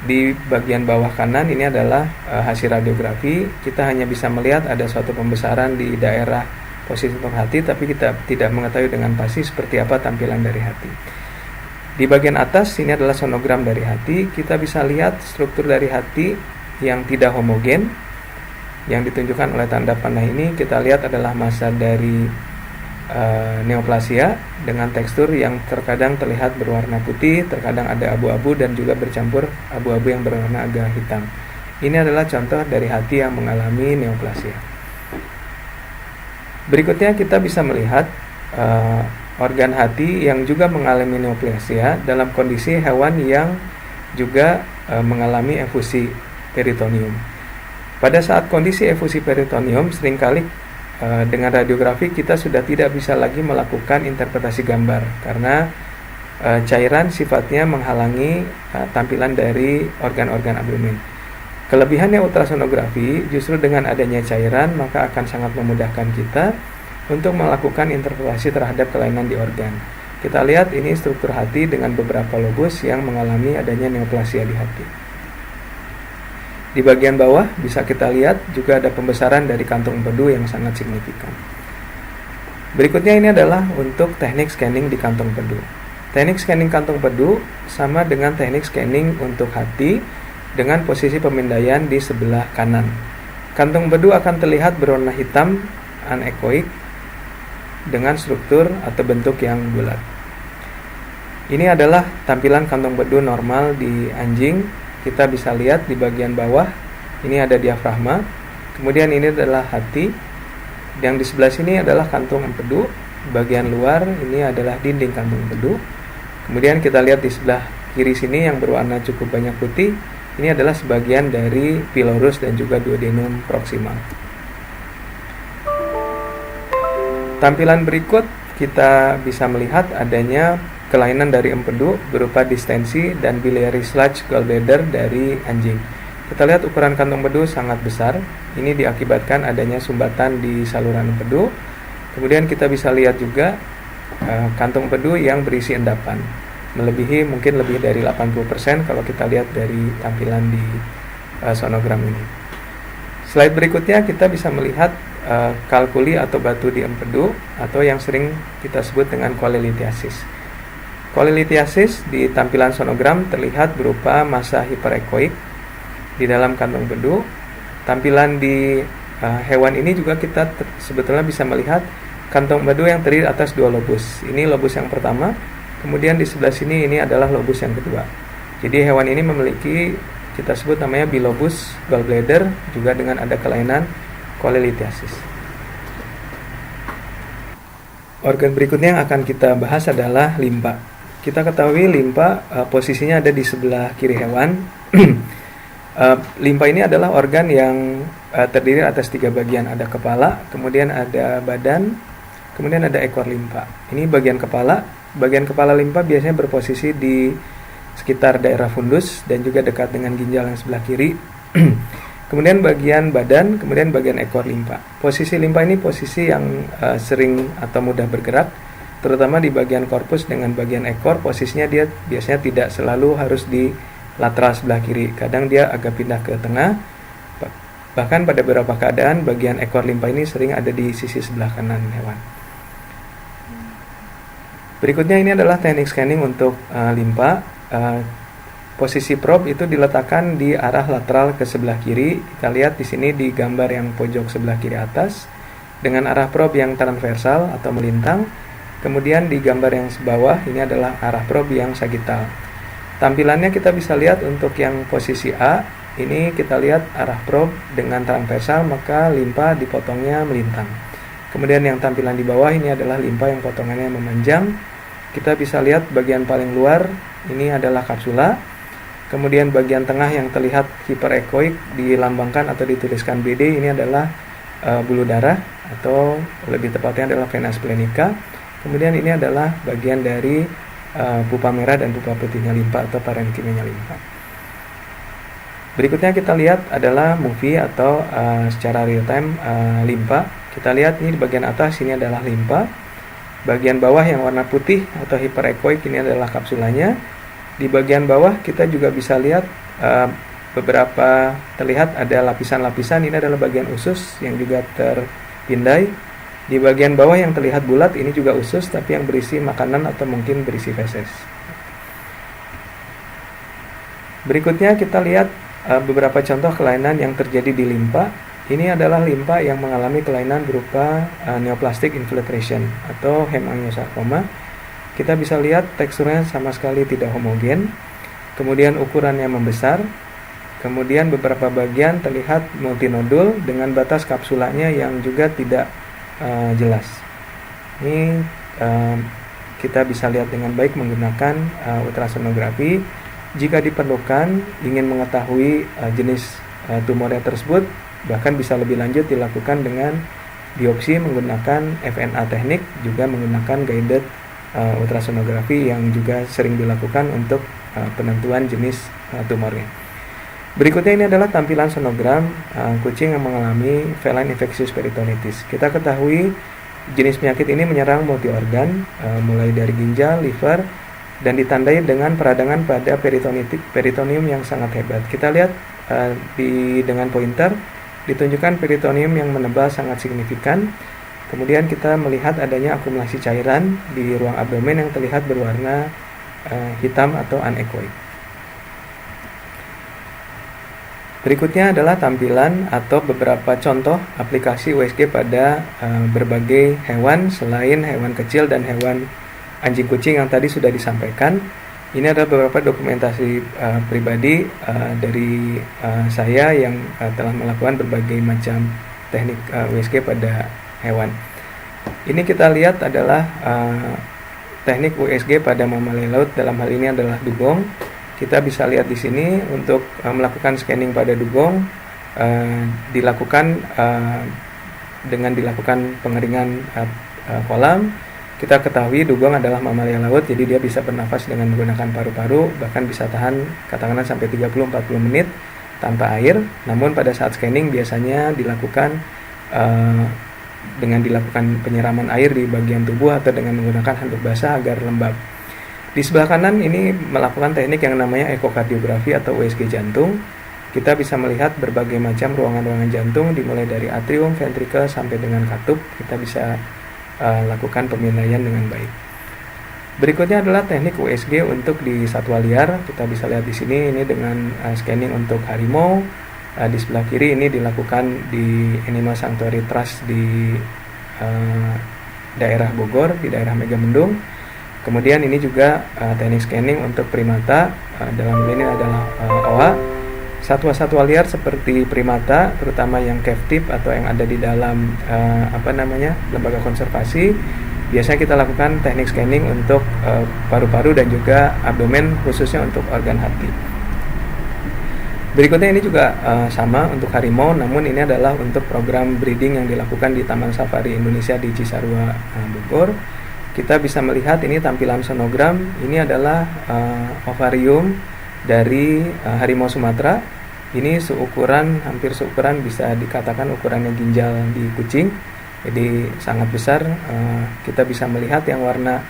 Di bagian bawah kanan ini adalah hasil radiografi. Kita hanya bisa melihat ada suatu pembesaran di daerah posisi untuk hati, tapi kita tidak mengetahui dengan pasti seperti apa tampilan dari hati. Di bagian atas ini adalah sonogram dari hati. Kita bisa lihat struktur dari hati yang tidak homogen. Yang ditunjukkan oleh tanda panah ini kita lihat adalah massa dari neoplasia dengan tekstur yang terkadang terlihat berwarna putih, terkadang ada abu-abu dan juga bercampur abu-abu yang berwarna agak hitam. Ini adalah contoh dari hati yang mengalami neoplasia. Berikutnya kita bisa melihat organ hati yang juga mengalami neoplasia dalam kondisi hewan yang juga mengalami efusi peritoneum. Pada saat kondisi efusi peritoneum seringkali dengan radiografi kita sudah tidak bisa lagi melakukan interpretasi gambar karena cairan sifatnya menghalangi tampilan dari organ-organ abdomen. Kelebihannya ultrasonografi justru dengan adanya cairan maka akan sangat memudahkan kita untuk melakukan interpretasi terhadap kelainan di organ. Kita lihat ini struktur hati dengan beberapa lobus yang mengalami adanya neoplasia di hati. Di bagian bawah bisa kita lihat juga ada pembesaran dari kantung empedu yang sangat signifikan. Berikutnya ini adalah untuk teknik scanning di kantung empedu. Teknik scanning kantung empedu sama dengan teknik scanning untuk hati dengan posisi pemindaian di sebelah kanan. Kantung empedu akan terlihat berwarna hitam anekoik dengan struktur atau bentuk yang bulat. Ini adalah tampilan kantung empedu normal di anjing. Kita bisa lihat di bagian bawah ini ada diafragma, kemudian ini adalah hati, yang di sebelah sini adalah kantung empedu, bagian luar ini adalah dinding kantung empedu. Kemudian kita lihat di sebelah kiri sini yang berwarna cukup banyak putih, ini adalah sebagian dari pylorus dan juga duodenum proximal. Tampilan berikut kita bisa melihat adanya kelainan dari empedu berupa distensi dan biliary sludge gallbladder dari anjing. Kita lihat ukuran kantung empedu sangat besar. Ini diakibatkan adanya sumbatan di saluran empedu. Kemudian kita bisa lihat juga kantung empedu yang berisi endapan. Melebihi mungkin lebih dari 80% kalau kita lihat dari tampilan di sonogram ini. Slide berikutnya kita bisa melihat kalkuli atau batu di empedu atau yang sering kita sebut dengan kolelithiasis. Kolelithiasis di tampilan sonogram terlihat berupa massa hiperekoik di dalam kantung empedu. Tampilan di hewan ini juga kita sebetulnya bisa melihat kantung empedu yang terdiri atas dua lobus. Ini lobus yang pertama, kemudian di sebelah sini ini adalah lobus yang kedua. Jadi hewan ini memiliki kita sebut namanya bilobus gallbladder juga dengan ada kelainan kolelithiasis. Organ berikutnya yang akan kita bahas adalah limpa. Kita ketahui limpa posisinya ada di sebelah kiri hewan. Limpa ini adalah organ yang terdiri atas 3 bagian. Ada kepala, kemudian ada badan, kemudian ada ekor limpa. Ini bagian kepala. Bagian kepala limpa biasanya berposisi di sekitar daerah fundus dan juga dekat dengan ginjal yang sebelah kiri. Kemudian bagian badan, kemudian bagian ekor limpa. Posisi limpa ini posisi yang sering atau mudah bergerak, terutama di bagian korpus dengan bagian ekor. Posisinya dia biasanya tidak selalu harus di lateral sebelah kiri, kadang dia agak pindah ke tengah. Bahkan pada beberapa keadaan bagian ekor limpa ini sering ada di sisi sebelah kanan hewan. Berikutnya ini adalah teknik scanning untuk limpa. Posisi probe itu diletakkan di arah lateral ke sebelah kiri. Kita lihat di sini di gambar yang pojok sebelah kiri atas dengan arah probe yang transversal atau melintang. Kemudian di gambar yang sebawah ini adalah arah probe yang sagital. Tampilannya kita bisa lihat untuk yang posisi A, ini kita lihat arah probe dengan transversal, maka limpa dipotongnya melintang. Kemudian yang tampilan di bawah ini adalah limpa yang potongannya memanjang. Kita bisa lihat bagian paling luar ini adalah kapsula. Kemudian bagian tengah yang terlihat hiperekoik dilambangkan atau dituliskan BD, ini adalah bulu darah atau lebih tepatnya adalah vena splenica. Kemudian ini adalah bagian dari pupa merah dan pupa putihnya limpa atau parenkimnya limpa. Berikutnya kita lihat adalah movie atau secara real time limpa. Kita lihat ini di bagian atas ini adalah limpa. Bagian bawah yang warna putih atau hiperekoik ini adalah kapsulanya. Di bagian bawah kita juga bisa lihat beberapa terlihat ada lapisan-lapisan. Ini adalah bagian usus yang juga terpindai. Di bagian bawah yang terlihat bulat ini juga usus tapi yang berisi makanan atau mungkin berisi feses. Berikutnya kita lihat beberapa contoh kelainan yang terjadi di limpa. Ini adalah limpa yang mengalami kelainan berupa neoplastic infiltration atau hemangiosarkoma. Kita bisa lihat teksturnya sama sekali tidak homogen. Kemudian ukurannya membesar. Kemudian beberapa bagian terlihat multinodul dengan batas kapsulanya yang juga tidak jelas. Ini kita bisa lihat dengan baik menggunakan ultrasonografi. Jika diperlukan ingin mengetahui jenis tumornya tersebut, bahkan bisa lebih lanjut dilakukan dengan biopsi menggunakan FNA teknik, juga menggunakan guided ultrasonografi yang juga sering dilakukan untuk penentuan jenis tumornya. Berikutnya ini adalah tampilan sonogram kucing yang mengalami feline infectious peritonitis. Kita ketahui jenis penyakit ini menyerang multiorgan, mulai dari ginjal, liver, dan ditandai dengan peradangan pada peritoneum yang sangat hebat. Kita lihat dengan pointer ditunjukkan peritoneum yang menebal sangat signifikan. Kemudian kita melihat adanya akumulasi cairan di ruang abdomen yang terlihat berwarna hitam atau anechoic. Berikutnya adalah tampilan atau beberapa contoh aplikasi USG pada berbagai hewan selain hewan kecil dan hewan anjing kucing yang tadi sudah disampaikan. Ini adalah beberapa dokumentasi pribadi dari saya yang telah melakukan berbagai macam teknik USG pada hewan. Ini kita lihat adalah teknik USG pada mamalia laut, dalam hal ini adalah dugong. Kita bisa lihat di sini untuk melakukan scanning pada dugong dilakukan dengan dilakukan pengeringan kolam. Kita ketahui dugong adalah mamalia laut, jadi dia bisa bernafas dengan menggunakan paru-paru, bahkan bisa tahan katakanlah sampai 30-40 menit tanpa air. Namun pada saat scanning biasanya dilakukan dengan dilakukan penyiraman air di bagian tubuh atau dengan menggunakan handuk basah agar lembab. Di sebelah kanan ini melakukan teknik yang namanya ekokardiografi atau USG jantung. Kita bisa melihat berbagai macam ruangan-ruangan jantung dimulai dari atrium, ventricle sampai dengan katup. Kita bisa lakukan pemindaian dengan baik. Berikutnya adalah teknik USG untuk di satwa liar. Kita bisa lihat di sini ini dengan scanning untuk harimau. Di sebelah kiri ini dilakukan di Animal Sanctuary Trust di daerah Bogor, di daerah Megamendung. Kemudian ini juga teknik scanning untuk primata, dalam hal ini adalah oa. Satwa-satwa liar seperti primata, terutama yang captive atau yang ada di dalam lembaga konservasi, biasanya kita lakukan teknik scanning untuk paru-paru dan juga abdomen, khususnya untuk organ hati. Berikutnya ini juga sama untuk harimau, namun ini adalah untuk program breeding yang dilakukan di Taman Safari Indonesia di Cisarua, Bogor. Kita bisa melihat ini tampilan sonogram. Ini adalah ovarium dari harimau Sumatera. Ini hampir seukuran, bisa dikatakan ukurannya ginjal di kucing, jadi sangat besar. Kita bisa melihat yang warna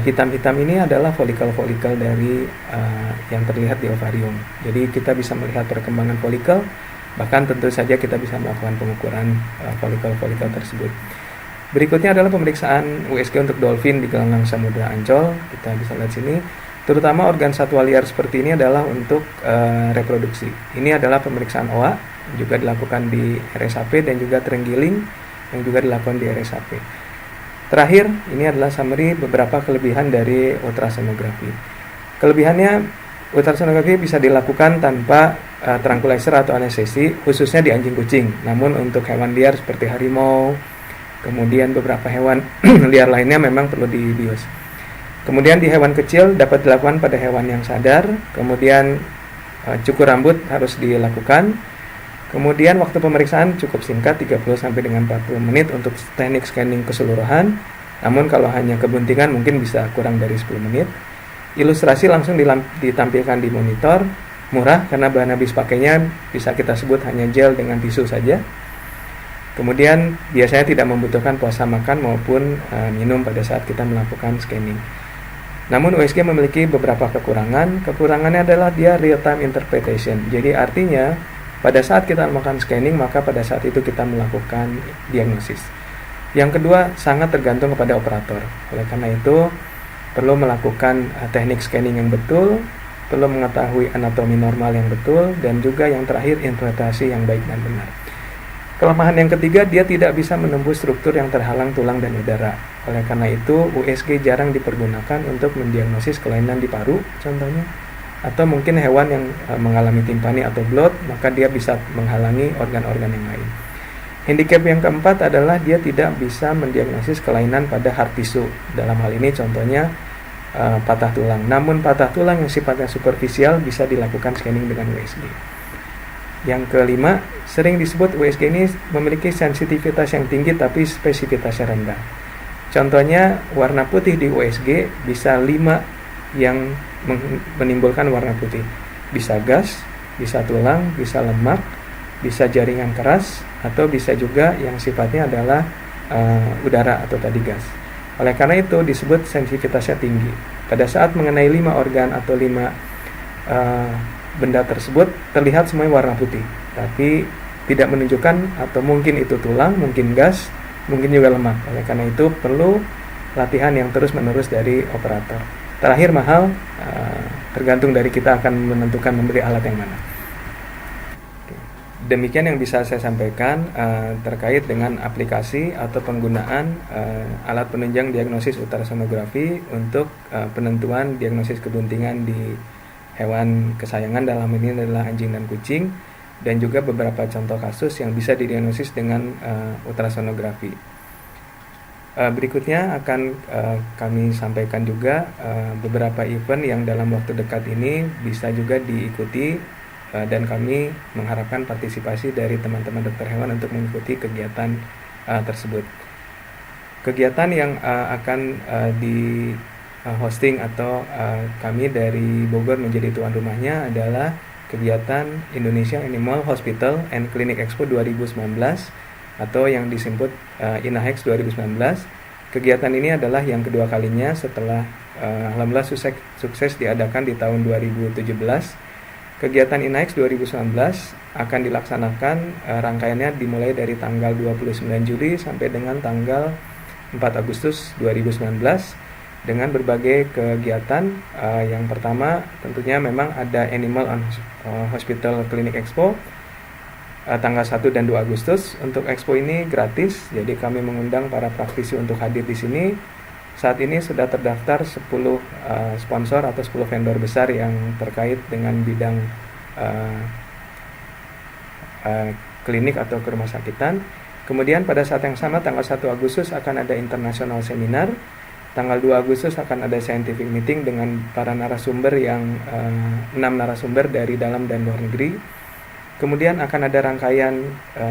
hitam-hitam ini adalah folikel-folikel dari yang terlihat di ovarium. Jadi kita bisa melihat perkembangan folikel, bahkan tentu saja kita bisa melakukan pengukuran folikel-folikel tersebut. Berikutnya adalah pemeriksaan USG untuk dolphin di gelanggang Samudra Ancol. Kita bisa lihat sini, terutama organ satwa liar seperti ini adalah untuk reproduksi. Ini adalah pemeriksaan OA, juga dilakukan di RSAP, dan juga terenggiling yang juga dilakukan di RSAP. Terakhir, ini adalah summary beberapa kelebihan dari ultrasonografi. Kelebihannya, ultrasonografi bisa dilakukan tanpa tranquilizer atau anestesi, khususnya di anjing kucing. Namun untuk hewan liar seperti harimau, kemudian beberapa hewan liar lainnya memang perlu dibius. Kemudian di hewan kecil dapat dilakukan pada hewan yang sadar. Kemudian cukur rambut harus dilakukan. Kemudian waktu pemeriksaan cukup singkat, 30 sampai dengan 40 menit untuk teknik scanning keseluruhan. Namun kalau hanya kebuntingan mungkin bisa kurang dari 10 menit. Ilustrasi langsung ditampilkan di monitor. Murah karena bahan habis pakainya bisa kita sebut hanya gel dengan tisu saja. Kemudian biasanya tidak membutuhkan puasa makan maupun minum pada saat kita melakukan scanning. Namun USG memiliki beberapa kekurangan. Kekurangannya adalah dia real time interpretation. Jadi artinya pada saat kita melakukan scanning, maka pada saat itu kita melakukan diagnosis. Yang kedua, sangat tergantung kepada operator. Oleh karena itu perlu melakukan teknik scanning yang betul, perlu mengetahui anatomi normal yang betul, dan juga yang terakhir interpretasi yang baik dan benar. Kelemahan yang ketiga, dia tidak bisa menembus struktur yang terhalang tulang dan udara. Oleh karena itu, USG jarang dipergunakan untuk mendiagnosis kelainan di paru, contohnya. Atau mungkin hewan yang mengalami timpani atau bloat, maka dia bisa menghalangi organ-organ yang lain. Handicap yang keempat adalah dia tidak bisa mendiagnosis kelainan pada hard tissue. Dalam hal ini contohnya patah tulang. Namun patah tulang yang sifatnya superficial bisa dilakukan scanning dengan USG. Yang kelima, sering disebut USG ini memiliki sensitivitas yang tinggi tapi spesifitasnya rendah. Contohnya, warna putih di USG bisa 5 yang menimbulkan warna putih. Bisa gas, bisa tulang, bisa lemak, bisa jaringan keras, atau bisa juga yang sifatnya adalah udara atau tadi gas. Oleh karena itu disebut sensitivitasnya tinggi. Pada saat mengenai 5 organ atau 5 benda tersebut terlihat semuanya warna putih, tapi tidak menunjukkan atau mungkin itu tulang, mungkin gas, mungkin juga lemak. Oleh karena itu perlu latihan yang terus-menerus dari operator. Terakhir, mahal, tergantung dari kita akan menentukan membeli alat yang mana. Demikian yang bisa saya sampaikan terkait dengan aplikasi atau penggunaan alat penunjang diagnosis ultrasonografi untuk penentuan diagnosis kebuntingan di hewan kesayangan, dalam ini adalah anjing dan kucing, dan juga beberapa contoh kasus yang bisa didiagnosis dengan ultrasonografi. Berikutnya akan kami sampaikan juga beberapa event yang dalam waktu dekat ini bisa juga diikuti, dan kami mengharapkan partisipasi dari teman-teman dokter hewan untuk mengikuti kegiatan tersebut. Kegiatan yang akan di hosting atau kami dari Bogor menjadi tuan rumahnya adalah kegiatan Indonesia Animal Hospital and Clinic Expo 2019 atau yang disebut INAHEX 2019. Kegiatan ini adalah yang kedua kalinya setelah alhamdulillah sukses diadakan di tahun 2017. Kegiatan INAHEX 2019 akan dilaksanakan rangkaiannya dimulai dari tanggal 29 Juli sampai dengan tanggal 4 Agustus 2019 dengan berbagai kegiatan. Yang pertama tentunya memang ada Animal Hospital Clinic Expo tanggal 1 dan 2 Agustus. Untuk expo ini gratis, jadi kami mengundang para praktisi untuk hadir di sini. Saat ini sudah terdaftar 10 sponsor atau 10 vendor besar yang terkait dengan bidang klinik atau kerumah sakitan. Kemudian pada saat yang sama tanggal 1 Agustus akan ada international seminar. Tanggal 2 Agustus akan ada scientific meeting dengan para narasumber yang 6 narasumber dari dalam dan luar negeri. Kemudian akan ada rangkaian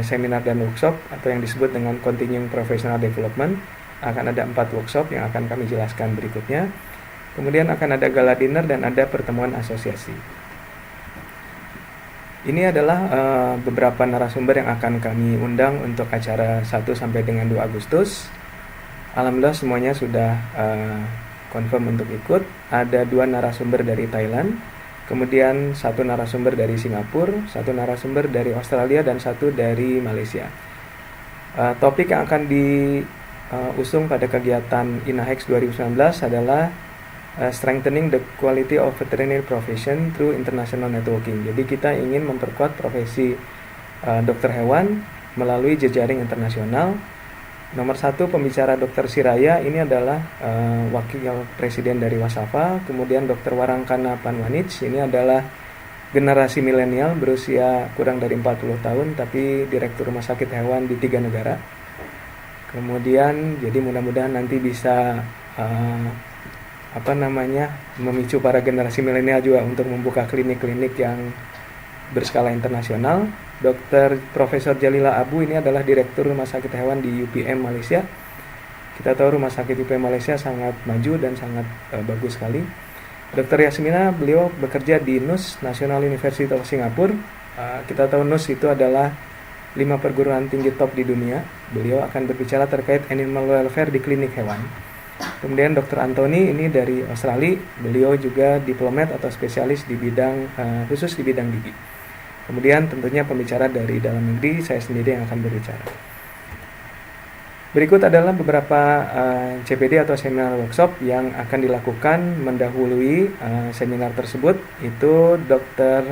seminar dan workshop atau yang disebut dengan Continuing Professional Development. Akan ada 4 workshop yang akan kami jelaskan berikutnya. Kemudian akan ada gala dinner dan ada pertemuan asosiasi. Ini adalah beberapa narasumber yang akan kami undang untuk acara 1 sampai dengan 2 Agustus. Alhamdulillah semuanya sudah confirm untuk ikut. Ada 2 narasumber dari Thailand, kemudian 1 narasumber dari Singapura, 1 narasumber dari Australia, dan 1 dari Malaysia. Topik yang akan diusung pada kegiatan INAHEX 2019 adalah strengthening the quality of veterinary profession through international networking. Jadi kita ingin memperkuat profesi dokter hewan melalui jejaring internasional. Nomor 1 pembicara Dr. Siraya, ini adalah wakil presiden dari Wasafa. Kemudian Dr. Warangkana Panwanich, ini adalah generasi milenial berusia kurang dari 40 tahun tapi direktur rumah sakit hewan di 3 negara. Kemudian jadi mudah-mudahan nanti bisa memicu para generasi milenial juga untuk membuka klinik-klinik yang berskala internasional. Dr. Profesor Jalila Abu ini adalah Direktur Rumah Sakit Hewan di UPM Malaysia. Kita tahu Rumah Sakit UPM Malaysia sangat maju dan sangat bagus sekali. Dr. Yasmina, beliau bekerja di NUS, National University of Singapore. Kita tahu NUS itu adalah 5 perguruan tinggi top di dunia. Beliau akan berbicara terkait animal welfare di klinik hewan. Kemudian Dr. Anthony ini dari Australia. Beliau juga diplomat atau spesialis di bidang khusus di bidang gigi. Kemudian tentunya pembicara dari dalam negeri, saya sendiri yang akan berbicara. Berikut adalah beberapa CPD atau seminar workshop yang akan dilakukan mendahului seminar tersebut. Itu Dr.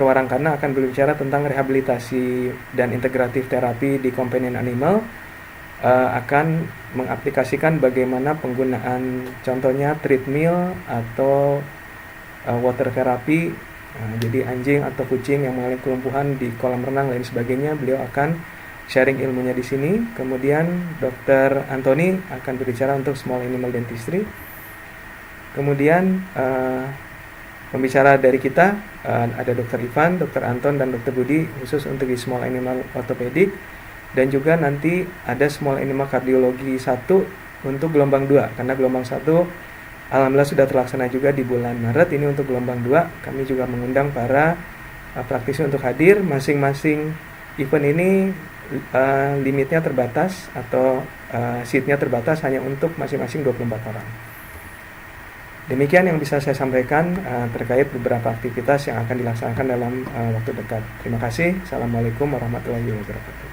Warangkana akan berbicara tentang rehabilitasi dan integratif terapi di companion animal. Akan mengaplikasikan bagaimana penggunaan contohnya treadmill atau water therapy. Jadi anjing atau kucing yang mengalami kelumpuhan di kolam renang lain sebagainya, beliau akan sharing ilmunya di sini. Kemudian Dr. Anthony akan berbicara untuk small animal dentistry. Kemudian Pembicara dari kita ada Dr. Ivan, Dr. Anton, dan Dr. Budi khusus untuk di Small Animal Orthopedic, dan juga nanti ada Small Animal Cardiology 1 untuk gelombang 2, karena gelombang 1 alhamdulillah sudah terlaksana juga di bulan Maret. Ini untuk gelombang 2 kami juga mengundang para praktisi untuk hadir. Masing-masing event ini limitnya terbatas atau seatnya terbatas hanya untuk masing-masing 24 orang. Demikian yang bisa saya sampaikan terkait beberapa aktivitas yang akan dilaksanakan dalam waktu dekat. Terima kasih. Assalamualaikum warahmatullahi wabarakatuh.